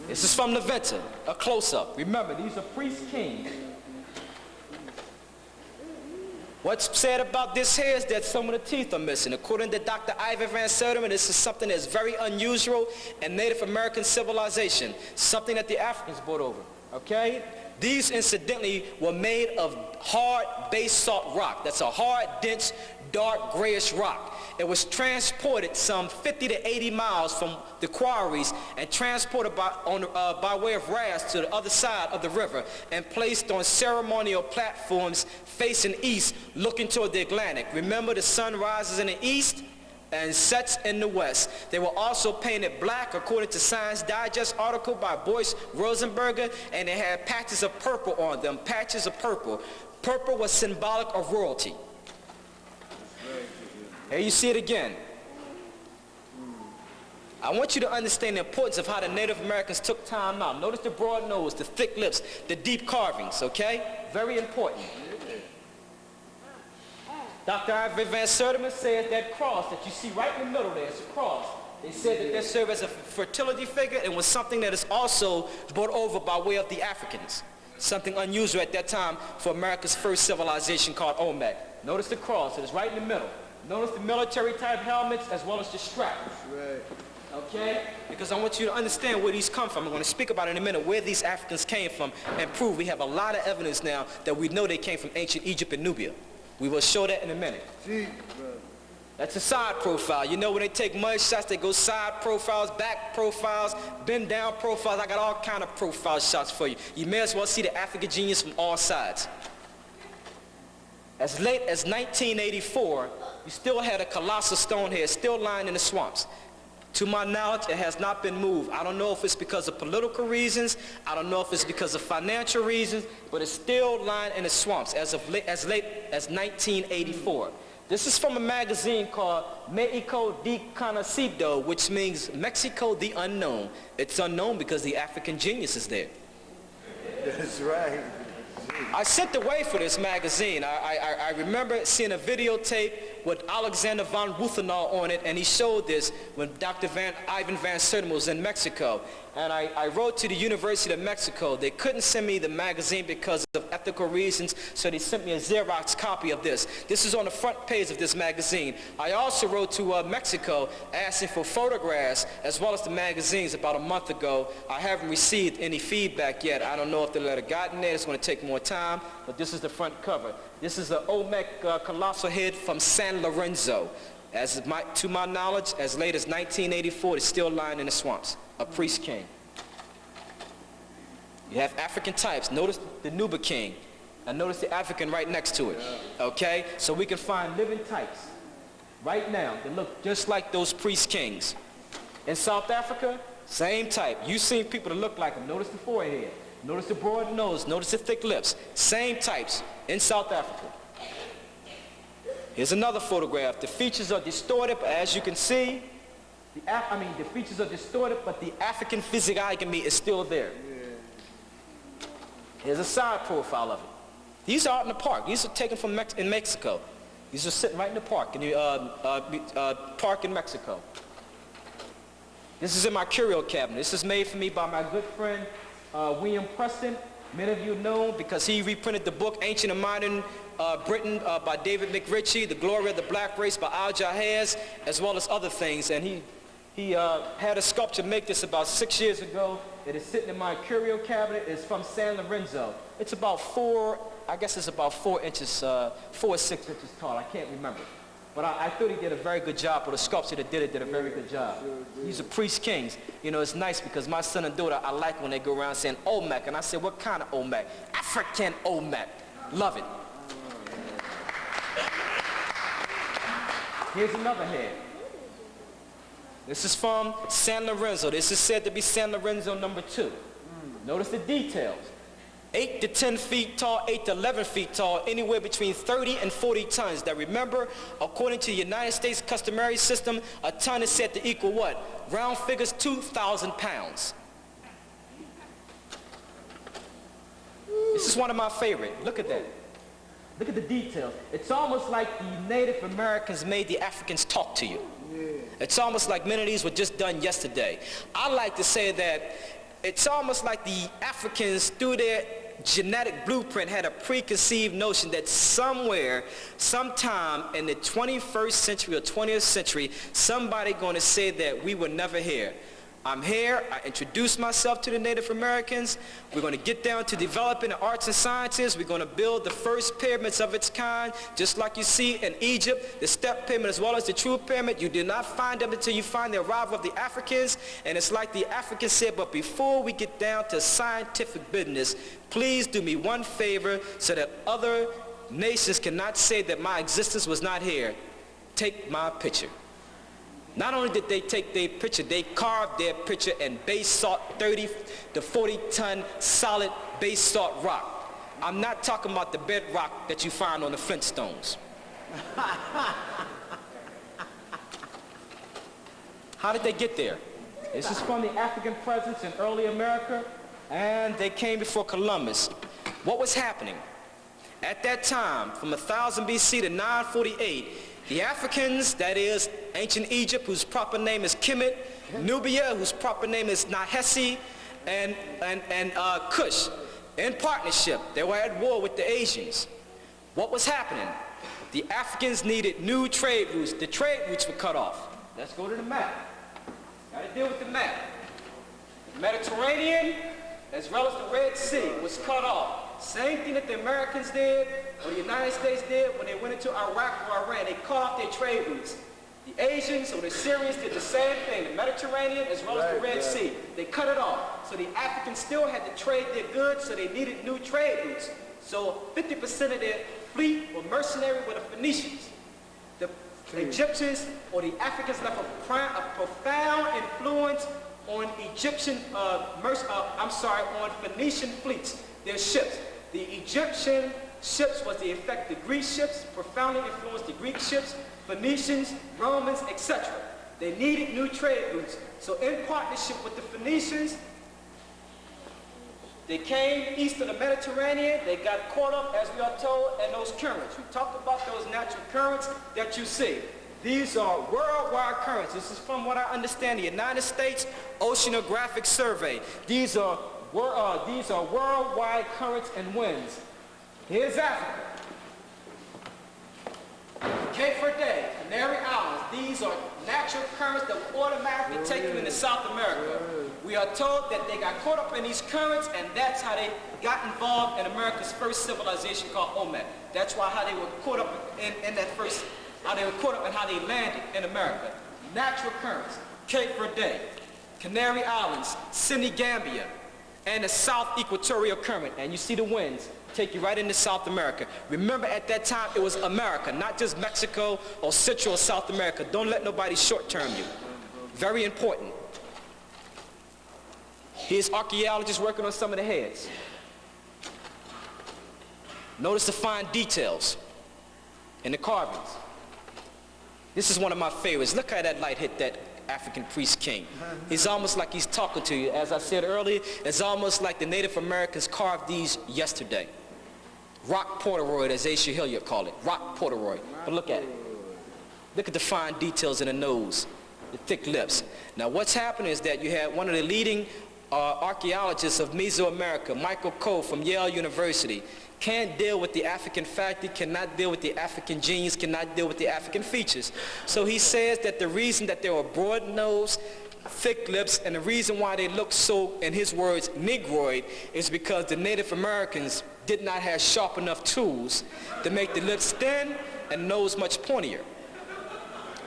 This is from the Venta, a close-up. Remember, these are priest kings. What's said about this hair is that some of the teeth are missing. According to Dr. Ivan Van Sertima, this is something that's very unusual in Native American civilization, something that the Africans brought over, okay? These, incidentally, were made of hard basalt rock. That's a hard, dense, dark, grayish rock. It was transported some 50 to 80 miles from the quarries and transported by way of rafts to the other side of the river and placed on ceremonial platforms facing east, looking toward the Atlantic. Remember, the sun rises in the east and sets in the west. They were also painted black, according to Science Digest article by Boyce Rosenberger, and they had patches of purple on them, patches of purple. Purple was symbolic of royalty. Here you see it again. I want you to understand the importance of how the Native Americans took time out. Notice the broad nose, the thick lips, the deep carvings, okay? Very important. Dr. Ivan Van Sertima says that cross that you see right in the middle there, it's a cross. They said that served as a fertility figure and was something that is also brought over by way of the Africans. Something unusual at that time for America's first civilization called Olmec. Notice the cross, it is right in the middle. Notice the military type helmets as well as the straps. Right. Okay? Because I want you to understand where these come from. I'm going to speak about in a minute where these Africans came from and prove we have a lot of evidence now that we know they came from ancient Egypt and Nubia. We will show that in a minute. That's a side profile. You know when they take mud shots, they go side profiles, back profiles, bend down profiles. I got all kind of profile shots for you. You may as well see the African genius from all sides. As late as 1984, you still had a colossal stone here, still lying in the swamps. To my knowledge, it has not been moved. I don't know if it's because of political reasons. I don't know if it's because of financial reasons, but it's still lying in the swamps as late as 1984. This is from a magazine called Mexico Desconocido, which means Mexico the Unknown. It's unknown because the African genius is there. That's right. I sent away for this magazine. I remember seeing a videotape with Alexander von Ruthenau on it, and he showed this when Dr. Ivan Van Sertima was in Mexico. And I wrote to the University of Mexico. They couldn't send me the magazine because of ethical reasons, so they sent me a Xerox copy of this. This is on the front page of this magazine. I also wrote to Mexico asking for photographs as well as the magazines about a month ago. I haven't received any feedback yet. I don't know if the letter got in there. It's going to take more time, but this is the front cover. This is an Olmec colossal head from San Lorenzo. To my knowledge, as late as 1984, it's still lying in the swamps. A priest king. You have African types. Notice the Nuba king. And notice the African right next to it. Okay? So we can find living types right now that look just like those priest kings. In South Africa, same type. You've seen people that look like them. Notice the forehead. Notice the broad nose. Notice the thick lips. Same types in South Africa. Here's another photograph. The features are distorted, but as you can see, the features are distorted, but the African physiognomy is still there. Here's a side profile of it. These are out in the park. These are taken from in Mexico. These are sitting right in the park, in the park in Mexico. This is in my curio cabinet. This is made for me by my good friend, William Preston. Many of you know because he reprinted the book Ancient and Modern Britain by David McRitchie, The Glory of the Black Race by Al Jahez, as well as other things. And he had a sculpture make this about 6 years ago. It is sitting in my curio cabinet. It's from San Lorenzo. It's about 4 inches, 4 or 6 inches tall. I can't remember. But I thought he did a very good job, or the sculptor that did it did a very good job. These are priest kings. You know, it's nice because my son and daughter, I like when they go around saying Olmec. And I said, what kind of Olmec? African Olmec. Love it. Here's another head. This is from San Lorenzo. This is said to be San Lorenzo number 2. Notice the details. 8 to 10 feet tall, 8 to 11 feet tall, anywhere between 30 and 40 tons. Now remember, according to the United States customary system, a ton is said to equal what? Round figures, 2,000 pounds. This is one of my favorite. Look at that. Look at the details. It's almost like the Native Americans made the Africans talk to you. It's almost like many of these were just done yesterday. I like to say that it's almost like the Africans through their genetic blueprint had a preconceived notion that somewhere, sometime in the 21st century or 20th century, somebody going to say that we were never here. I'm here, I introduced myself to the Native Americans. We're going to get down to developing the arts and sciences. We're going to build the first pyramids of its kind, just like you see in Egypt, the step pyramid as well as the true pyramid. You do not find them until you find the arrival of the Africans. And it's like the Africans said, but before we get down to scientific business, please do me one favor so that other nations cannot say that my existence was not here. Take my picture. Not only did they take their picture, they carved their picture in basalt, 30 to 40 ton solid basalt rock. I'm not talking about the bedrock that you find on the Flintstones. How did they get there? This is from the African presence in early America, and they came before Columbus. What was happening? At that time, from 1000 BC to 948, the Africans, that is ancient Egypt, whose proper name is Kemet, Nubia, whose proper name is Nahesi, and Kush, in partnership, they were at war with the Asians. What was happening? The Africans needed new trade routes. The trade routes were cut off. Let's go to the map. Got to deal with the map. The Mediterranean, as well as the Red Sea, was cut off. Same thing that the Americans did, or the United States did when they went into Iraq or Iran. They cut off their trade routes. The Asians or the Syrians did the same thing, the Mediterranean as well as the Red Sea. They cut it off. So the Africans still had to trade their goods, so they needed new trade routes. So 50% of their fleet were mercenary with the Phoenicians. The Egyptians or the Africans left a profound influence on Egyptian, on Phoenician fleets, their ships. The Egyptian ships was the effect, the Greek ships profoundly influenced the Greek ships, Phoenicians, Romans, etc. They needed new trade routes. So in partnership with the Phoenicians, they came east of the Mediterranean. They got caught up, as we are told, in those currents. We talked about those natural currents that you see. These are worldwide currents. This is from what I understand, the United States Oceanographic Survey. These are worldwide currents and winds. Here's Africa. Cape Verde, Canary Islands. These are natural currents that will automatically take you into South America. We are told that they got caught up in these currents, and that's how they got involved in America's first civilization called Olmec. That's why how they were caught up in that first, how they were caught up and how they landed in America. Natural currents, Cape Verde, Canary Islands, Senegambia, and the South Equatorial Current. And you see the winds take you right into South America. Remember, at that time, it was America, not just Mexico or Central or South America. Don't let nobody short-term you. Very important. Here's archaeologists working on some of the heads. Notice the fine details in the carvings. This is one of my favorites. Look how that light hit that African priest king. He's almost like he's talking to you. As I said earlier, it's almost like the Native Americans carved these yesterday. Rock portoroid, as Asia Hilliard called it. Rock portoroid. But look at it. Look at the fine details in the nose, the thick lips. Now what's happened is that you had one of the leading archaeologists of Mesoamerica, Michael Coe from Yale University, can't deal with the African factor, cannot deal with the African genes, cannot deal with the African features. So he says that the reason that they were broad nose, thick lips, and the reason why they look so, in his words, negroid, is because the Native Americans did not have sharp enough tools to make the lips thin and nose much pointier.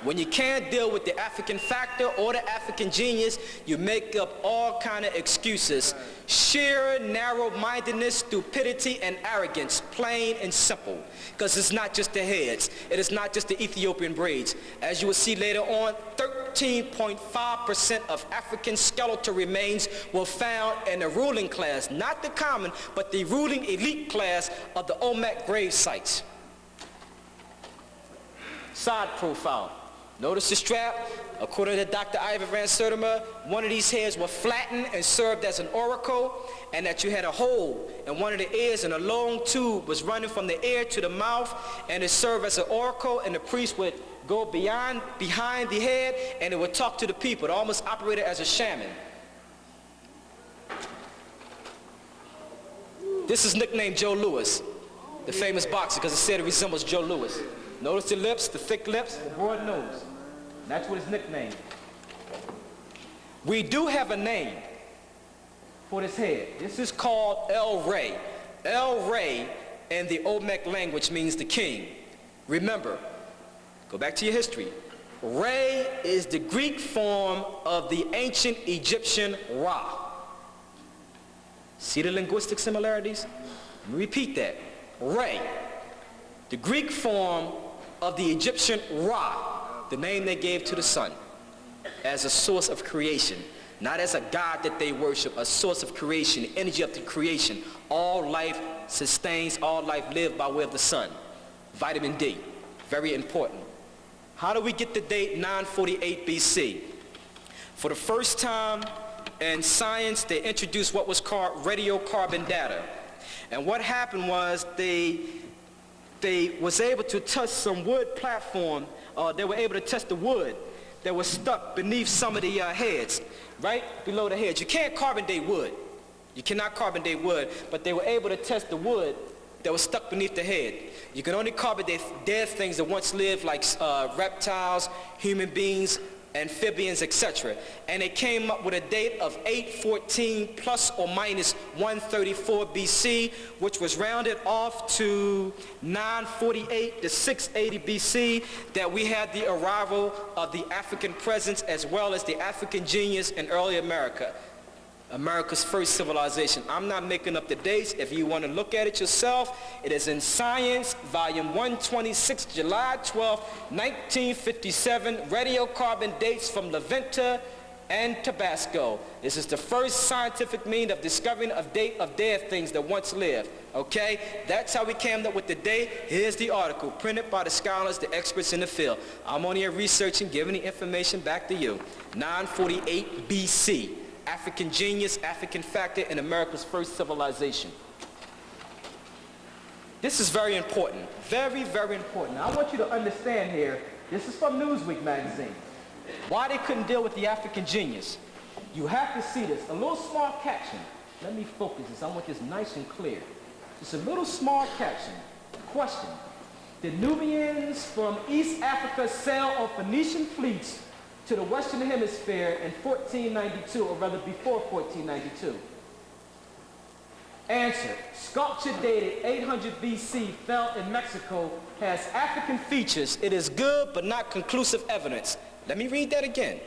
When you can't deal with the African factor or the African genius, you make up all kind of excuses. Sheer narrow-mindedness, stupidity, and arrogance, plain and simple. Because it's not just the heads. It is not just the Ethiopian braids. As you will see later on, 13.5% of African skeletal remains were found in the ruling class, not the common, but the ruling elite class of the Olmec grave sites. Side profile. Notice the strap. According to Dr. Ivan Van Sertima, one of these heads was flattened and served as an oracle, and that you had a hole in one of the ears, and a long tube was running from the ear to the mouth, and it served as an oracle, and the priest would go behind the head, and it would talk to the people. It almost operated as a shaman. This is nicknamed Joe Louis, the famous boxer, because it said it resembles Joe Louis. Notice the lips, the thick lips, the broad nose. That's what it's nicknamed. We do have a name for this head. This is called El Rey. El Rey in the Olmec language means the king. Remember, go back to your history. Re is the Greek form of the ancient Egyptian Ra. See the linguistic similarities? Let me repeat that. Re, the Greek form of the Egyptian Ra, the name they gave to the sun, as a source of creation. Not as a god that they worship, a source of creation, the energy of the creation. All life sustains, all life lives by way of the sun. Vitamin D, very important. How do we get the date 948 BC? For the first time in science, they introduced what was called radiocarbon data. And what happened was they was able to touch some wood platform, they were able to touch the wood that was stuck beneath some of the heads, right below the heads. You can't carbon date wood. You cannot carbon date wood, but they were able to test the wood that was stuck beneath the head. You can only carbon date dead things that once lived, like reptiles, human beings, amphibians, etc. And they came up with a date of 814 plus or minus 134 BC, which was rounded off to 948 to 680 BC, that we had the arrival of the African presence as well as the African genius in early America. America's first civilization. I'm not making up the dates. If you want to look at it yourself, it is in Science, volume 126, July 12, 1957, radiocarbon dates from La Venta and Tabasco. This is the first scientific means of discovering a date of dead things that once lived. Okay? That's how we came up with the date. Here's the article, printed by the scholars, the experts in the field. I'm only here researching, giving the information back to you. 948 BC. African genius, African factor in America's first civilization. This is very important. Very, very important. Now, I want you to understand here, this is from Newsweek magazine, why they couldn't deal with the African genius. You have to see this. A little small caption. Let me focus this. I want this nice and clear. Just a little small caption. Question. Did Nubians from East Africa sail on Phoenician fleets to the Western Hemisphere in 1492, or rather before 1492? Answer. Sculpture dated 800 BC, found in Mexico, has African features. It is good but not conclusive evidence. Let me read that again.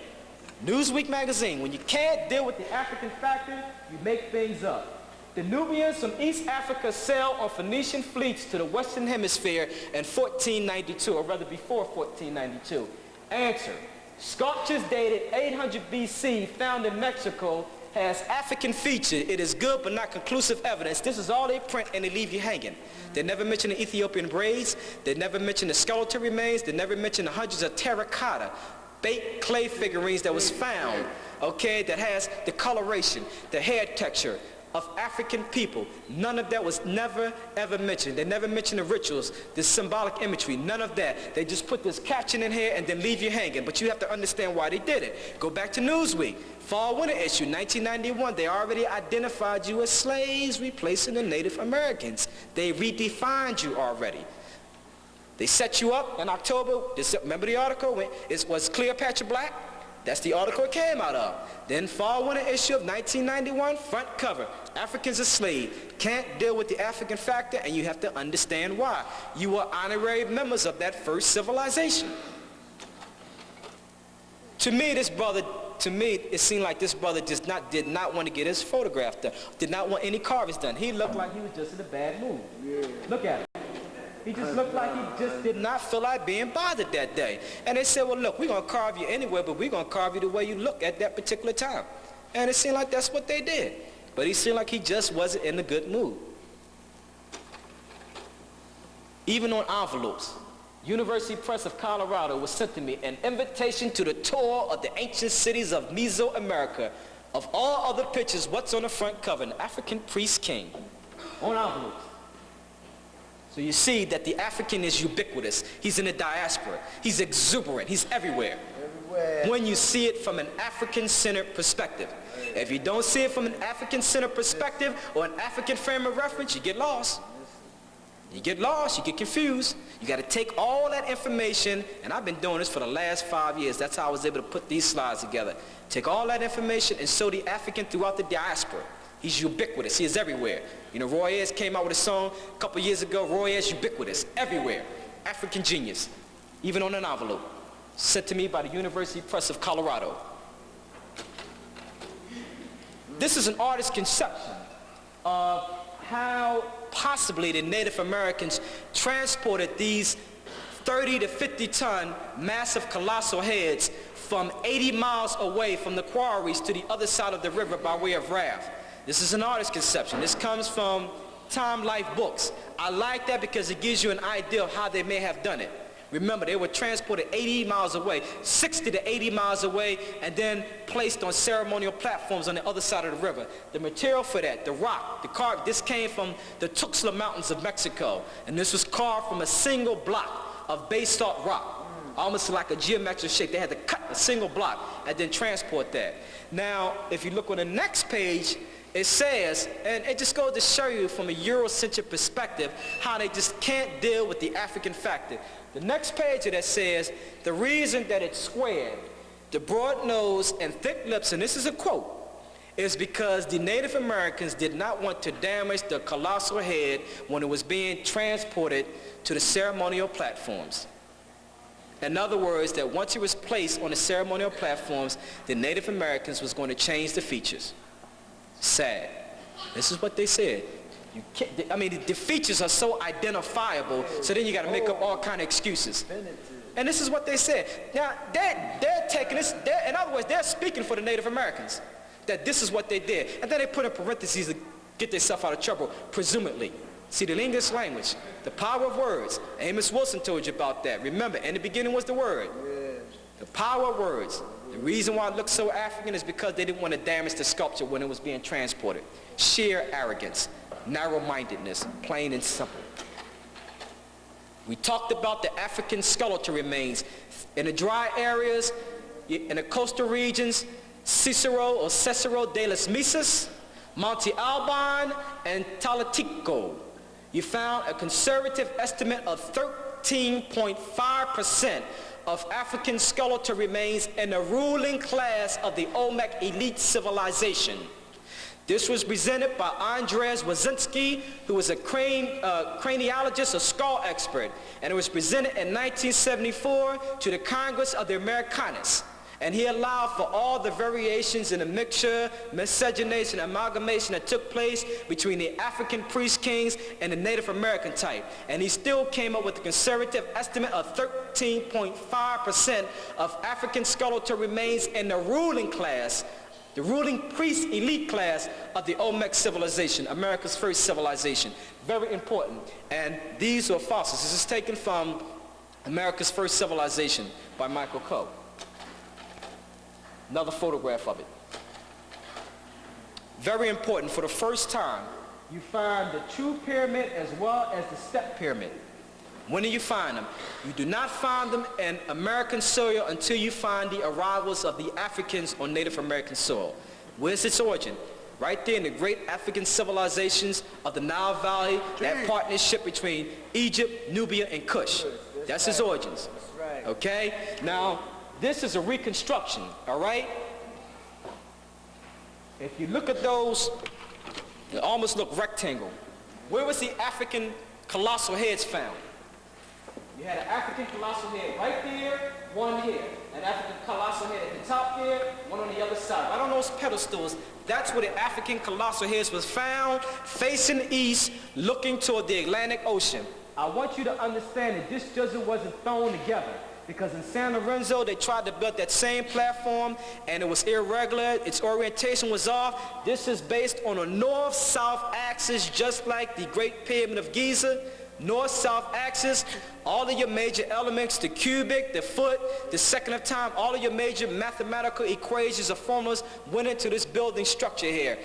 Newsweek magazine. When you can't deal with the African factor, you make things up. The Nubians from East Africa sailed on Phoenician fleets to the Western Hemisphere in 1492, or rather before 1492. Answer. Sculptures dated 800 BC, found in Mexico, has African features. It is good but not conclusive evidence. This is all they print and they leave you hanging. They never mention the Ethiopian braids. They never mention the skeletal remains. They never mention the hundreds of terracotta, baked clay figurines that was found, okay, that has the coloration, the hair texture of African people. None of that was never ever mentioned. They never mentioned the rituals, the symbolic imagery, none of that. They just put this caption in here and then leave you hanging. But you have to understand why they did it. Go back to Newsweek, fall winter issue, 1991. They already identified you as slaves replacing the Native Americans. They redefined you already. They set you up in October. Remember the article? It was Cleopatra Black? That's the article it came out of. Then fall winter issue of 1991, front cover. Africans are slaves. Can't deal with the African factor, and you have to understand why. You were honorary members of that first civilization. To me, it seemed like this brother did not want to get his photograph done. Did not want any carvings done. He looked like he was just in a bad mood. Yeah. Look at him. He just looked like he just did not feel like being bothered that day. And they said, well, look, we're going to carve you anyway, but we're going to carve you the way you look at that particular time. And it seemed like that's what they did. But he seemed like he just wasn't in a good mood. Even on envelopes, University Press of Colorado was sent to me an invitation to the tour of the ancient cities of Mesoamerica. Of all other pictures, what's on the front cover? An African priest king on envelopes. So you see that the African is ubiquitous. He's in the diaspora. He's exuberant. He's everywhere. when you see it from an African-centered perspective. If you don't see it from an African-centered perspective or an African frame of reference, you get lost. You get lost, you get confused. You got to take all that information, and I've been doing this for the last 5 years. That's how I was able to put these slides together. Take all that information and show the African throughout the diaspora. He's ubiquitous. He is everywhere. You know, Roy Ayers came out with a song a couple years ago. Roy Ayers, ubiquitous, everywhere. African genius, even on an envelope. Sent to me by the University Press of Colorado. This is an artist's conception of how possibly the Native Americans transported these 30 to 50 ton massive colossal heads from 80 miles away from the quarries to the other side of the river by way of raft. This is an artist's conception. This comes from Time Life books. I like that because it gives you an idea of how they may have done it. Remember, they were transported 80 miles away, 60 to 80 miles away, and then placed on ceremonial platforms on the other side of the river. The material for that, the rock, the carved, this came from the Tuxtla Mountains of Mexico, and this was carved from a single block of basalt rock, almost like a geometric shape. They had to cut a single block and then transport that. Now, if you look on the next page, it says, and it just goes to show you from a Eurocentric perspective how they just can't deal with the African factor. The next page of that says, the reason that it's squared, the broad nose and thick lips, and this is a quote, is because the Native Americans did not want to damage the colossal head when it was being transported to the ceremonial platforms. In other words, that once it was placed on the ceremonial platforms, the Native Americans was going to change the features. Sad. This is what they said. You can't, I mean, the features are so identifiable, so then you got to make up all kind of excuses. And this is what they said. Now, they're taking this, in other words, they're speaking for the Native Americans, that this is what they did. And then they put in parentheses to get themselves out of trouble, presumably. See, the English language, the power of words. Amos Wilson told you about that. Remember, in the beginning was the word. The power of words. The reason why it looks so African is because they didn't want to damage the sculpture when it was being transported. Sheer arrogance, narrow-mindedness, plain and simple. We talked about the African skeletal remains. In the dry areas, in the coastal regions, Cicero de las Misas, Monte Alban, and Talatico, you found a conservative estimate of 13.5% of African skeletal remains in the ruling class of the Olmec elite civilization. This was presented by Andrzej Wazinski, who was a craniologist, a skull expert, and it was presented in 1974 to the Congress of the Americanas. And he allowed for all the variations in the mixture, miscegenation, amalgamation that took place between the African priest kings and the Native American type. And he still came up with a conservative estimate of 13.5% of African skeletal remains in the ruling class, the ruling priest elite class of the Olmec civilization, America's first civilization. Very important. And these are fossils. This is taken from America's First Civilization by Michael Coe. Another photograph of it. Very important. For the first time, you find the true pyramid as well as the step pyramid. When do you find them? You do not find them in American soil until you find the arrivals of the Africans on Native American soil. Where's its origin? Right there in the great African civilizations of the Nile Valley, that partnership between Egypt, Nubia, and Kush. That's its origins. Okay? Now, this is a reconstruction, all right? If you look at those, they almost look rectangle. Where was the African colossal heads found? You had an African colossal head right there, one here. An African colossal head at the top here, one on the other side. Right on those pedestals, that's where the African colossal heads was found, facing east, looking toward the Atlantic Ocean. I want you to understand that this just wasn't thrown together. Because in San Lorenzo, they tried to build that same platform, and it was irregular. Its orientation was off. This is based on a north-south axis, just like the Great Pyramid of Giza. North-south axis, all of your major elements, the cubic, the foot, the second of time, all of your major mathematical equations or formulas went into this building structure here.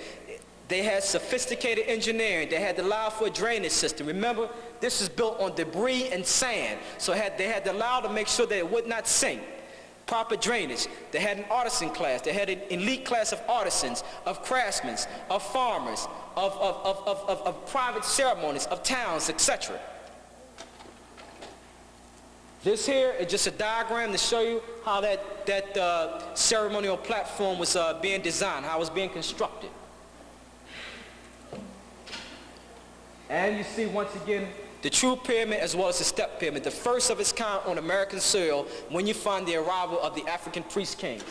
They had sophisticated engineering. They had to allow for a drainage system. Remember, this is built on debris and sand, so they had to allow to make sure that it would not sink. proper drainage. They had an artisan class. They had an elite class of artisans, of craftsmen, of farmers, of private ceremonies, of towns, etc. This here is just a diagram to show you how that ceremonial platform was being designed, how it was being constructed. And you see once again the true pyramid as well as the step pyramid, the first of its kind on American soil when you find the arrival of the African priest kings.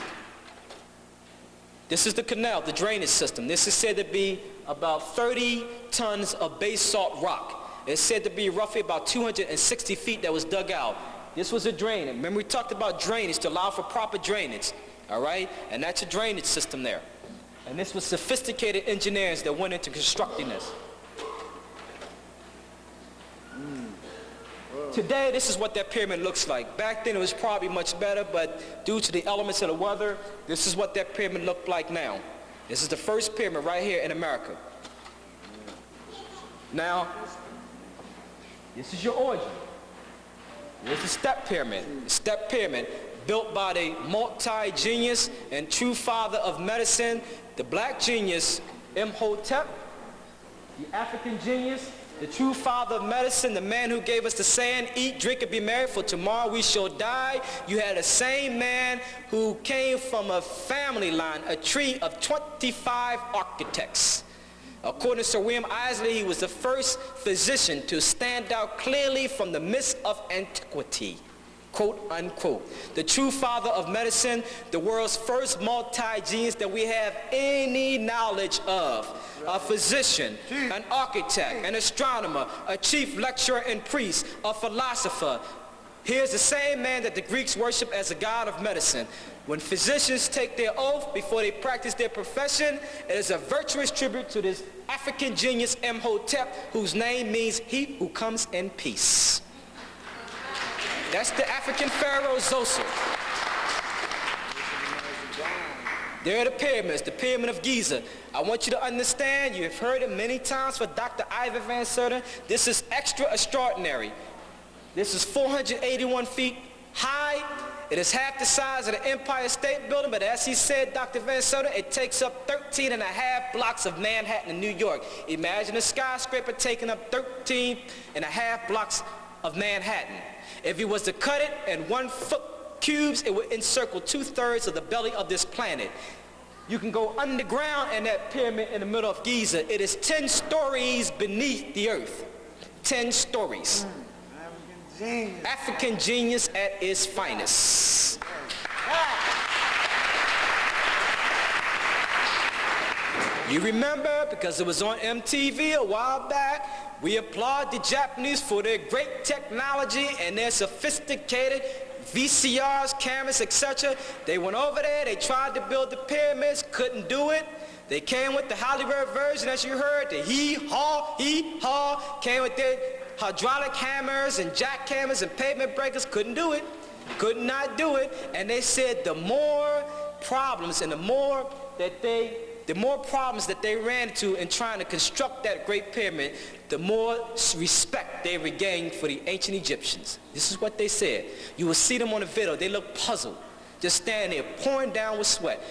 This is the canal, the drainage system. This is said to be about 30 tons of basalt rock. It's said to be roughly about 260 feet that was dug out. This was a drain. And remember we talked about drainage to allow for proper drainage, all right? And that's a drainage system there. And this was sophisticated engineers that went into constructing this. Today, this is what that pyramid looks like. Back then, it was probably much better, but due to the elements of the weather, this is what that pyramid looked like now. This is the first pyramid right here in America. Now, this is your origin. Here's the step pyramid. The step pyramid, built by the multi-genius and true father of medicine, the black genius, Imhotep, the African genius, the true father of medicine, the man who gave us the saying, eat, drink, and be merry, for tomorrow we shall die. You had the same man who came from a family line, a tree of 25 architects. According to Sir William Isley, he was the first physician to stand out clearly from the mist of antiquity, quote unquote. The true father of medicine, the world's first multi-genius that we have any knowledge of. A physician, an architect, an astronomer, a chief lecturer and priest, a philosopher. Here's the same man that the Greeks worship as a god of medicine. When physicians take their oath before they practice their profession, it is a virtuous tribute to this African genius Imhotep, whose name means he who comes in peace. That's the African pharaoh Zoser. There are the pyramids, the Pyramid of Giza. I want you to understand, you've heard it many times for Dr. Ivan Van Serten, this is extra extraordinary. This is 481 feet high. It is half the size of the Empire State Building, but as he said, Dr. Van Serten, it takes up 13 and a half blocks of Manhattan in New York. Imagine a skyscraper taking up 13 and a half blocks of Manhattan. If he was to cut it in 1 foot cubes, it would encircle 2/3 of the belly of this planet. You can go underground in that pyramid in the middle of Giza. It is 10 stories beneath the earth. 10 stories. African genius at its finest. You remember, because it was on MTV a while back, we applaud the Japanese for their great technology and their sophisticated VCRs, cameras, etc. They went over there, they tried to build the pyramids, couldn't do it. They came with the Hollywood version, as you heard, the hee-haw, came with their hydraulic hammers and jackhammers and pavement breakers, couldn't do it, could not do it. And they said the more problems and the more problems that they ran into in trying to construct that great pyramid, the more respect they regained for the ancient Egyptians. This is what they said. You will see them on the video. They look puzzled, just standing there pouring down with sweat.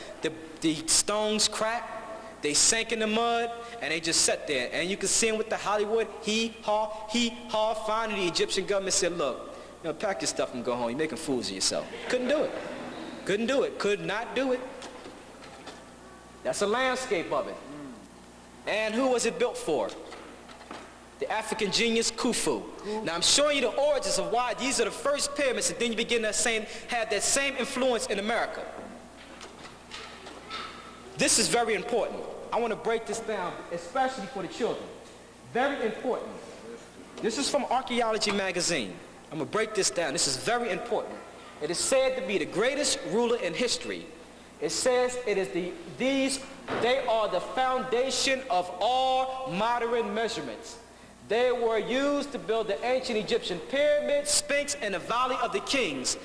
The stones cracked, they sank in the mud, and they just sat there. And you can see them with the Hollywood hee-haw. Finally, the Egyptian government said, look, pack your stuff and go home. You're making fools of yourself. Couldn't do it. Couldn't do it. Could not do it. That's a landscape of it. And who was it built for? The African genius Khufu. Now I'm showing you the origins of why these are the first pyramids, and then you begin to have that same influence in America. This is very important. I want to break this down, especially for the children. Very important. This is from Archaeology magazine. I'm going to break this down. This is very important. It is said to be the greatest ruler in history. It says it is they are the foundation of all modern measurements. They were used to build the ancient Egyptian pyramids, Sphinx, and the Valley of the Kings.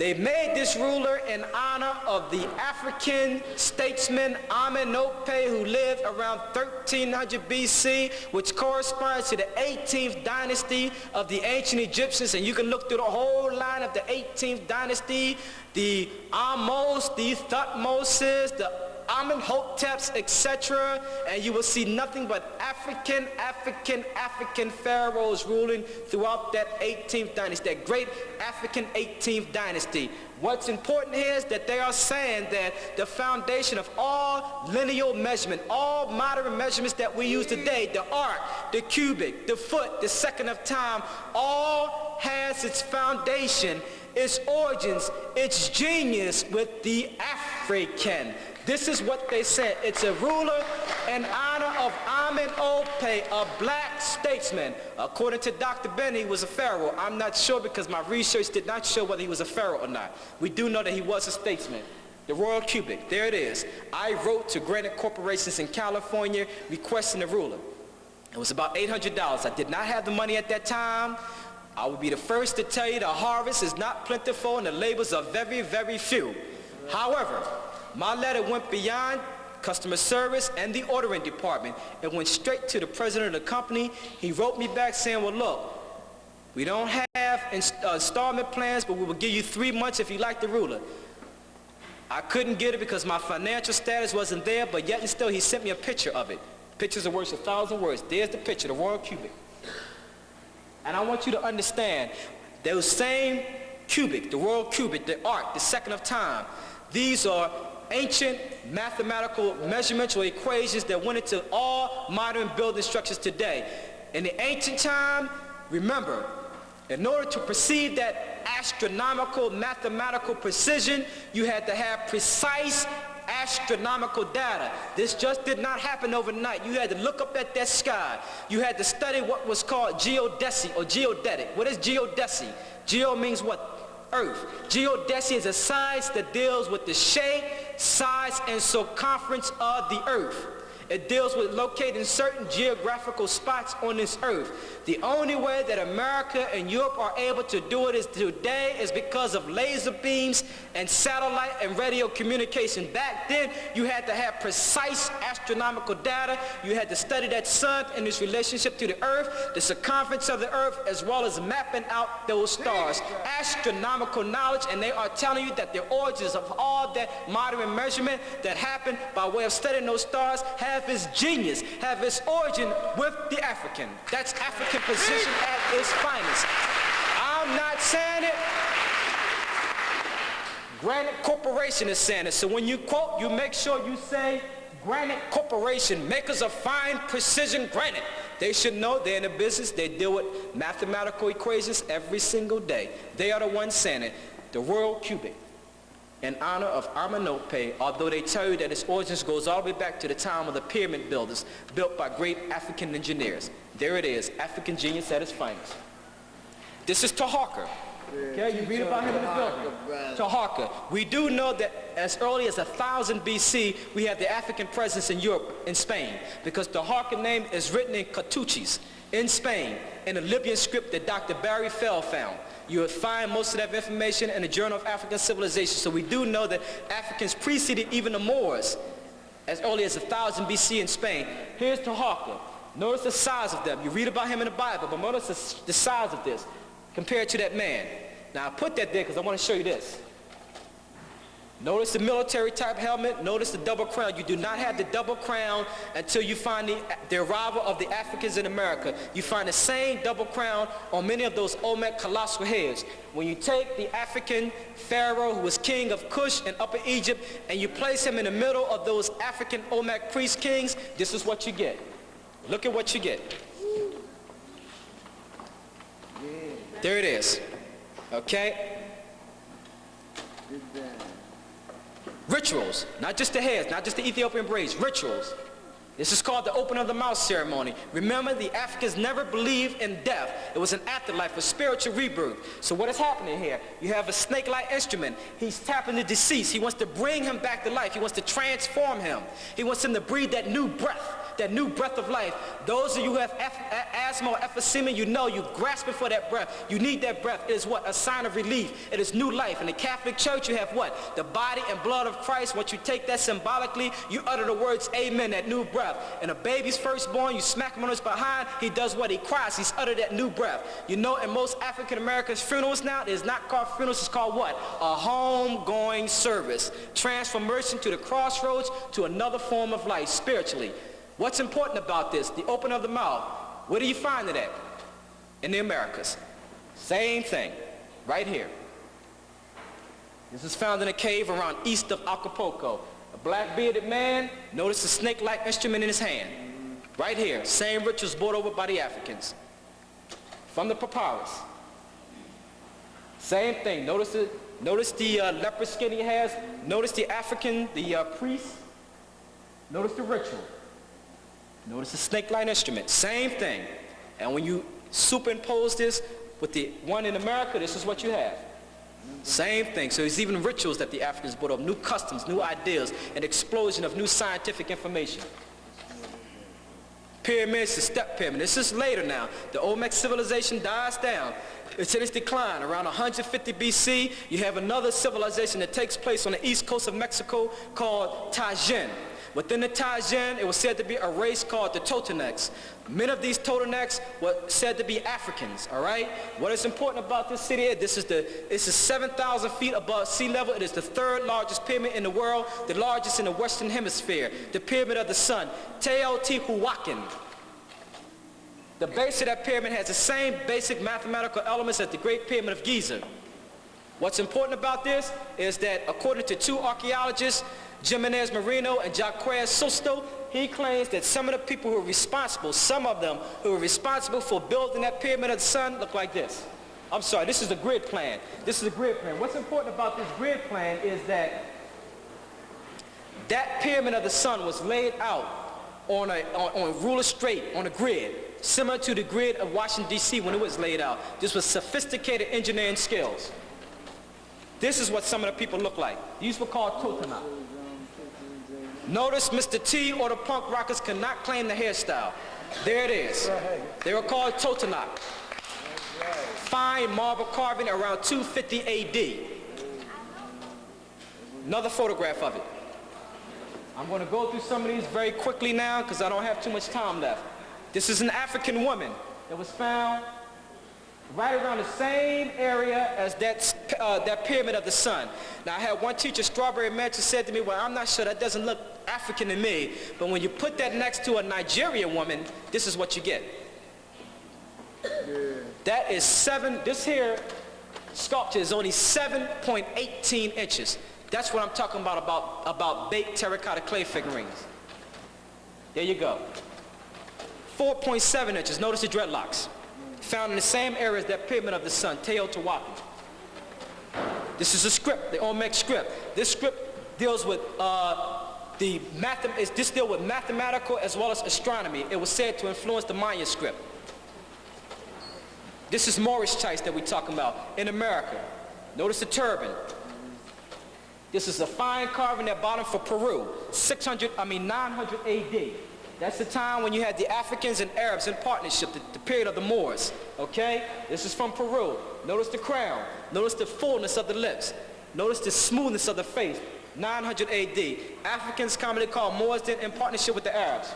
They made this ruler in honor of the African statesman Amenhotep, who lived around 1300 BC, which corresponds to the 18th dynasty of the ancient Egyptians. And you can look through the whole line of the 18th dynasty, the Amos, the Thutmoses, the Amenhoteps, etc., and you will see nothing but African pharaohs ruling throughout that 18th dynasty, that great African 18th dynasty. What's important here is that they are saying that the foundation of all lineal measurement, all modern measurements that we use today, the arc, the cubic, the foot, the second of time, all has its foundation, its origins, its genius with the African. This is what they said. It's a ruler in honor of Amenhotep, a black statesman. According to Dr. Benny, he was a pharaoh. I'm not sure because my research did not show whether he was a pharaoh or not. We do know that he was a statesman. The royal cubic, there it is. I wrote to granite corporations in California requesting a ruler. It was about $800. I did not have the money at that time. I will be the first to tell you the harvest is not plentiful and the labors are very, very few. However, my letter went beyond customer service and the ordering department. It went straight to the president of the company. He wrote me back saying, well, look, we don't have installment plans, but we will give you 3 months if you like the ruler. I couldn't get it because my financial status wasn't there, but yet and still he sent me a picture of it. Pictures are worth 1,000 words. There's the picture, the royal cubic. And I want you to understand, those same cubic, the royal cubic, the arc, the second of time, these are ancient mathematical measurements or equations that went into all modern building structures today. In the ancient time, remember, in order to perceive that astronomical mathematical precision, you had to have precise astronomical data. This just did not happen overnight. You had to look up at that sky. You had to study what was called geodesy or geodetic. What is geodesy? Geo means what? Earth. Geodesy is a science that deals with the shape, size, and circumference of the earth. It deals with locating certain geographical spots on this earth. The only way that America and Europe are able to do it is today is because of laser beams and satellite and radio communication. Back then, you had to have precise astronomical data. You had to study that sun and its relationship to the earth, the circumference of the earth, as well as mapping out those stars. Astronomical knowledge, and they are telling you that the origins of all that modern measurement that happened by way of studying those stars have its genius, have its origin with the African. That's African precision at its finest. I'm not saying it. Granite Corporation is saying it. So when you quote, you make sure you say Granite Corporation, makers of fine precision granite. They should know they're in the business. They deal with mathematical equations every single day. They are the ones saying it. The royal cubic, in honor of Amenhotep, although they tell you that its origins goes all the way back to the time of the pyramid builders, built by great African engineers. There it is, African genius at its finest. This is Taharqa. Okay, you read about him in the building. Taharqa. We do know that as early as 1000 BC, we have the African presence in Europe, in Spain, because the Taharqa name is written in Cartouches, in Spain, in a Libyan script that Dr. Barry Fell found. You will find most of that information in the Journal of African Civilization. So we do know that Africans preceded even the Moors as early as 1000 BC in Spain. Here's Taharqa. Notice the size of them. You read about him in the Bible, but notice the size of this compared to that man. Now I put that there because I want to show you this. Notice the military type helmet. Notice the double crown. You do not have the double crown until you find the arrival of the Africans in America. You find the same double crown on many of those Olmec colossal heads. When you take the African pharaoh who was king of Kush and Upper Egypt and you place him in the middle of those African Olmec priest kings, this is what you get. Look at what you get. There it is. Okay? Rituals, not just the heads, not just the Ethiopian braids, rituals. This is called the open of the mouth ceremony. Remember, the Africans never believed in death. It was an afterlife, a spiritual rebirth. So what is happening here? You have a snake-like instrument. He's tapping the deceased. He wants to bring him back to life. He wants to transform him. He wants him to breathe that new breath of life. Those of you who have asthma or emphysema, you know you're grasping for that breath. You need that breath. It is what? A sign of relief. It is new life. In the Catholic Church, you have what? The body and blood of Christ. Once you take that symbolically, you utter the words, amen, that new breath. And a baby's firstborn, you smack him on his behind, he does what? He cries. He's uttered that new breath. You know, in most African Americans' funerals now, it is not called funerals, it's called what? A homegoing service. Transformation to the crossroads to another form of life spiritually. What's important about this? The open of the mouth. Where do you find it at? In the Americas. Same thing. Right here. This is found in a cave around east of Acapulco. A black bearded man, notice the snake-like instrument in his hand. Right here. Same rituals brought over by the Africans. From the papyrus. Same thing. Notice the leopard skin he has. Notice the African, the priest. Notice the ritual. Notice the snake-like instrument. Same thing. And when you superimpose this with the one in America, this is what you have. Same thing. So there's even rituals that the Africans brought up, new customs, new ideas, an explosion of new scientific information. Pyramids, the step pyramid. This is later now. The Olmec civilization dies down. It's in its decline. Around 150 BC, you have another civilization that takes place on the east coast of Mexico called Tajín. Within the Tajín, it was said to be a race called the Totonacs. Many of these Totonacs were said to be Africans, all right? What is important about this city, this is 7,000 feet above sea level. It is the third largest pyramid in the world, the largest in the Western Hemisphere, the Pyramid of the Sun, Teotihuacan. The base of that pyramid has the same basic mathematical elements as the Great Pyramid of Giza. What's important about this is that according to two archaeologists, Jimenez Marino and Jacques Sosto, he claims that some of the people who are responsible, some of them who are responsible for building that Pyramid of the Sun look like this. I'm sorry, this is the grid plan. This is the grid plan. What's important about this grid plan is that that Pyramid of the Sun was laid out on ruler straight, on a grid, similar to the grid of Washington, D.C. when it was laid out. This was sophisticated engineering skills. This is what some of the people look like. These were called Totonac. Notice Mr. T or the punk rockers cannot claim the hairstyle. There it is. They were called Totonac. Fine marble carving around 250 AD. Another photograph of it. I'm going to go through some of these very quickly now because I don't have too much time left. This is an African woman that was found right around the same area as that Pyramid of the Sun. Now, I had one teacher, Strawberry Mansion, said to me, well, I'm not sure, that doesn't look African to me, but when you put that next to a Nigerian woman, this is what you get. That is this here sculpture is only 7.18 inches. That's what I'm talking about baked terracotta clay figurines. There you go. 4.7 inches, notice the dreadlocks. Found in the same area as that Pyramid of the Sun, Teotihuacan. This is a script, the Olmec script. This script deals with with mathematical as well as astronomy. It was said to influence the Maya script. This is Moorish chites that we're talking about in America. Notice the turban. This is a fine carving at bottom for Peru, 900 AD. That's the time when you had the Africans and Arabs in partnership, the period of the Moors, okay? This is from Peru. Notice the crown. Notice the fullness of the lips. Notice the smoothness of the face, 900 AD. Africans commonly called Moors then in partnership with the Arabs.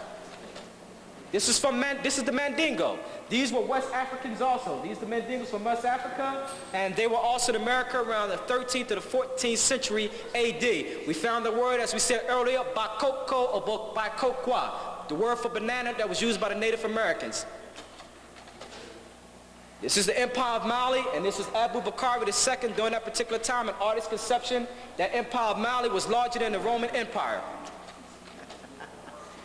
This is the Mandingo. These were West Africans also. These are the Mandingos from West Africa, and they were also in America around the 13th to the 14th century AD. We found the word, as we said earlier, bakoko or bakokwa, the word for banana that was used by the Native Americans. This is the Empire of Mali, and this is Abu Bakr II during that particular time, an artist's conception. That Empire of Mali was larger than the Roman Empire.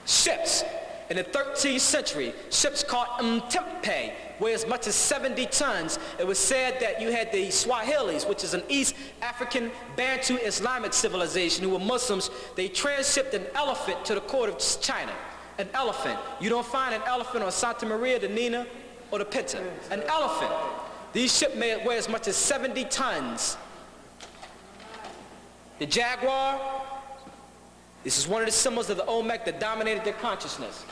Ships. In the 13th century, ships called Mtempe weigh as much as 70 tons. It was said that you had the Swahilis, which is an East African Bantu Islamic civilization who were Muslims. They transshipped an elephant to the court of China. An elephant. You don't find an elephant on Santa Maria, the Nina, or the Pinta. An elephant. These ships may weigh as much as 70 tons. The Jaguar, this is one of the symbols of the Olmec that dominated their consciousness.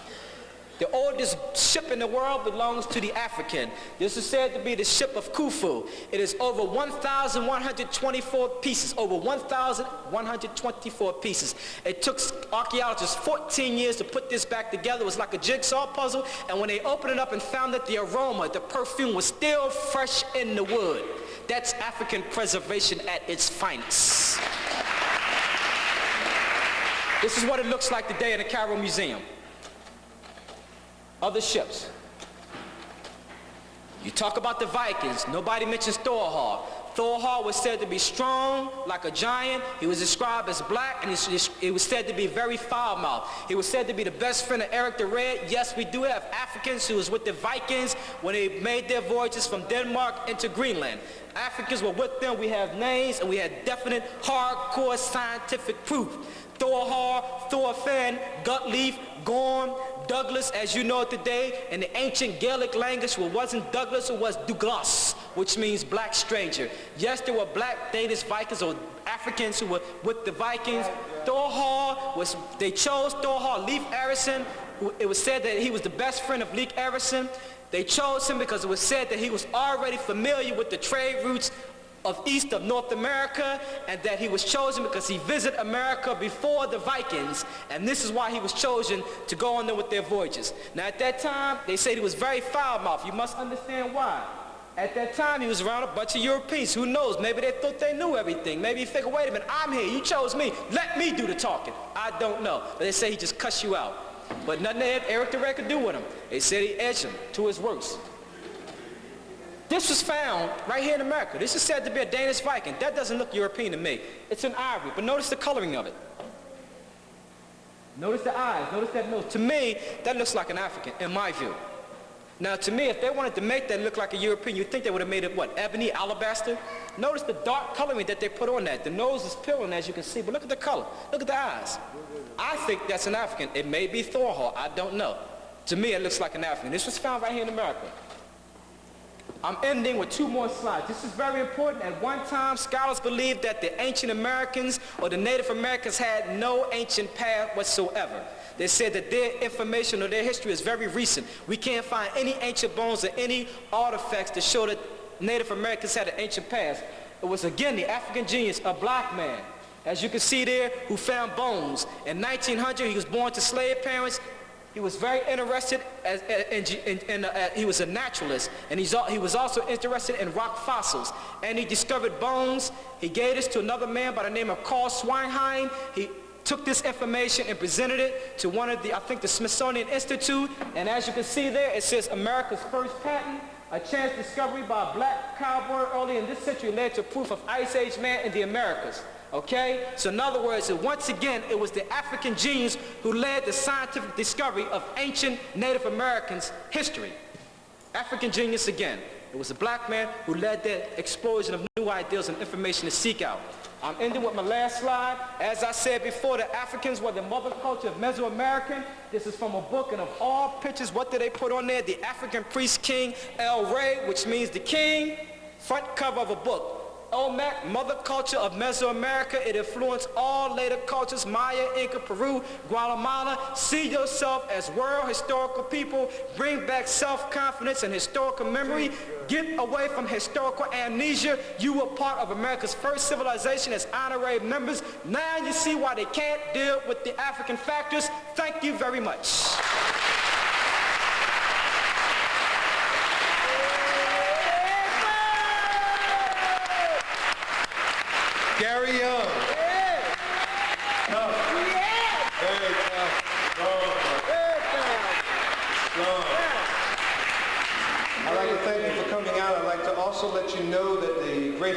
The oldest ship in the world belongs to the African. This is said to be the ship of Khufu. It is over 1,124 pieces, over 1,124 pieces. It took archaeologists 14 years to put this back together. It was like a jigsaw puzzle, and when they opened it up and found that the aroma, the perfume was still fresh in the wood. That's African preservation at its finest. This is what it looks like today in the Cairo Museum. Other ships. You talk about the Vikings, nobody mentions Thorhall. Thorhall was said to be strong like a giant. He was described as black, and he was said to be very foul-mouthed. He was said to be the best friend of Eric the Red. Yes, we do have Africans who was with the Vikings when they made their voyages from Denmark into Greenland. Africans were with them. We have names, and we had definite, hardcore scientific proof. Thorhall, Thorfinn, Gutleaf, Gorm, Douglas, as you know it today, in the ancient Gaelic language, it wasn't Douglas, it was Douglas, which means black stranger. Yes, there were black Danish Vikings or Africans who were with the Vikings. Thorhall they chose Thorhall. Leif Erikson, it was said that he was the best friend of Leif Erikson. They chose him because it was said that he was already familiar with the trade routes of east of North America, and that he was chosen because he visited America before the Vikings, and this is why he was chosen to go on there with their voyages. Now at that time, they said he was very foul-mouthed. You must understand why. At that time, he was around a bunch of Europeans. Who knows? Maybe they thought they knew everything. Maybe he figured, wait a minute, I'm here, you chose me. Let me do the talking. I don't know. But they say he just cussed you out. But nothing that Eric the Red could do with him. They said he edged him to his worst. This was found right here in America. This is said to be a Danish Viking. That doesn't look European to me. It's an ivory, but notice the coloring of it. Notice the eyes, notice that nose. To me, that looks like an African, in my view. Now, to me, if they wanted to make that look like a European, you'd think they would have made it, what, ebony, alabaster? Notice the dark coloring that they put on that. The nose is peeling, as you can see, but look at the color. Look at the eyes. I think that's an African. It may be Thorhall. I don't know. To me, it looks like an African. This was found right here in America. I'm ending with two more slides. This is very important. At one time, scholars believed that the ancient Americans or the Native Americans had no ancient past whatsoever. They said that their information or their history is very recent. We can't find any ancient bones or any artifacts to show that Native Americans had an ancient past. It was, again, the African genius, a black man, as you can see there, who found bones. In 1900, he was born to slave parents. He was very interested, he was a naturalist, and he was also interested in rock fossils. And he discovered bones. He gave this to another man by the name of Carl Swinheim. He took this information and presented it to one of the, I think, the Smithsonian Institute. And as you can see there, it says America's first patent, a chance discovery by a black cowboy early in this century led to proof of Ice Age man in the Americas. Okay? So in other words, once again, it was the African genius who led the scientific discovery of ancient Native Americans' history. African genius again. It was a black man who led that explosion of new ideas and information to seek out. I'm ending with my last slide. As I said before, the Africans were the mother culture of Mesoamerican. This is from a book, and of all pictures, what did they put on there? The African priest king El Rey, which means the king. Front cover of a book. Olmec, mother culture of Mesoamerica. It influenced all later cultures, Maya, Inca, Peru, Guatemala. See yourself as world historical people. Bring back self-confidence and historical memory. Get away from historical amnesia. You were part of America's first civilization as honorary members. Now you see why they can't deal with the African factors. Thank you very much. Gary Young. Yeah. Tough. Yeah. Very tough. Strong. I'd like to thank you for coming out. I'd like to also let you know that the great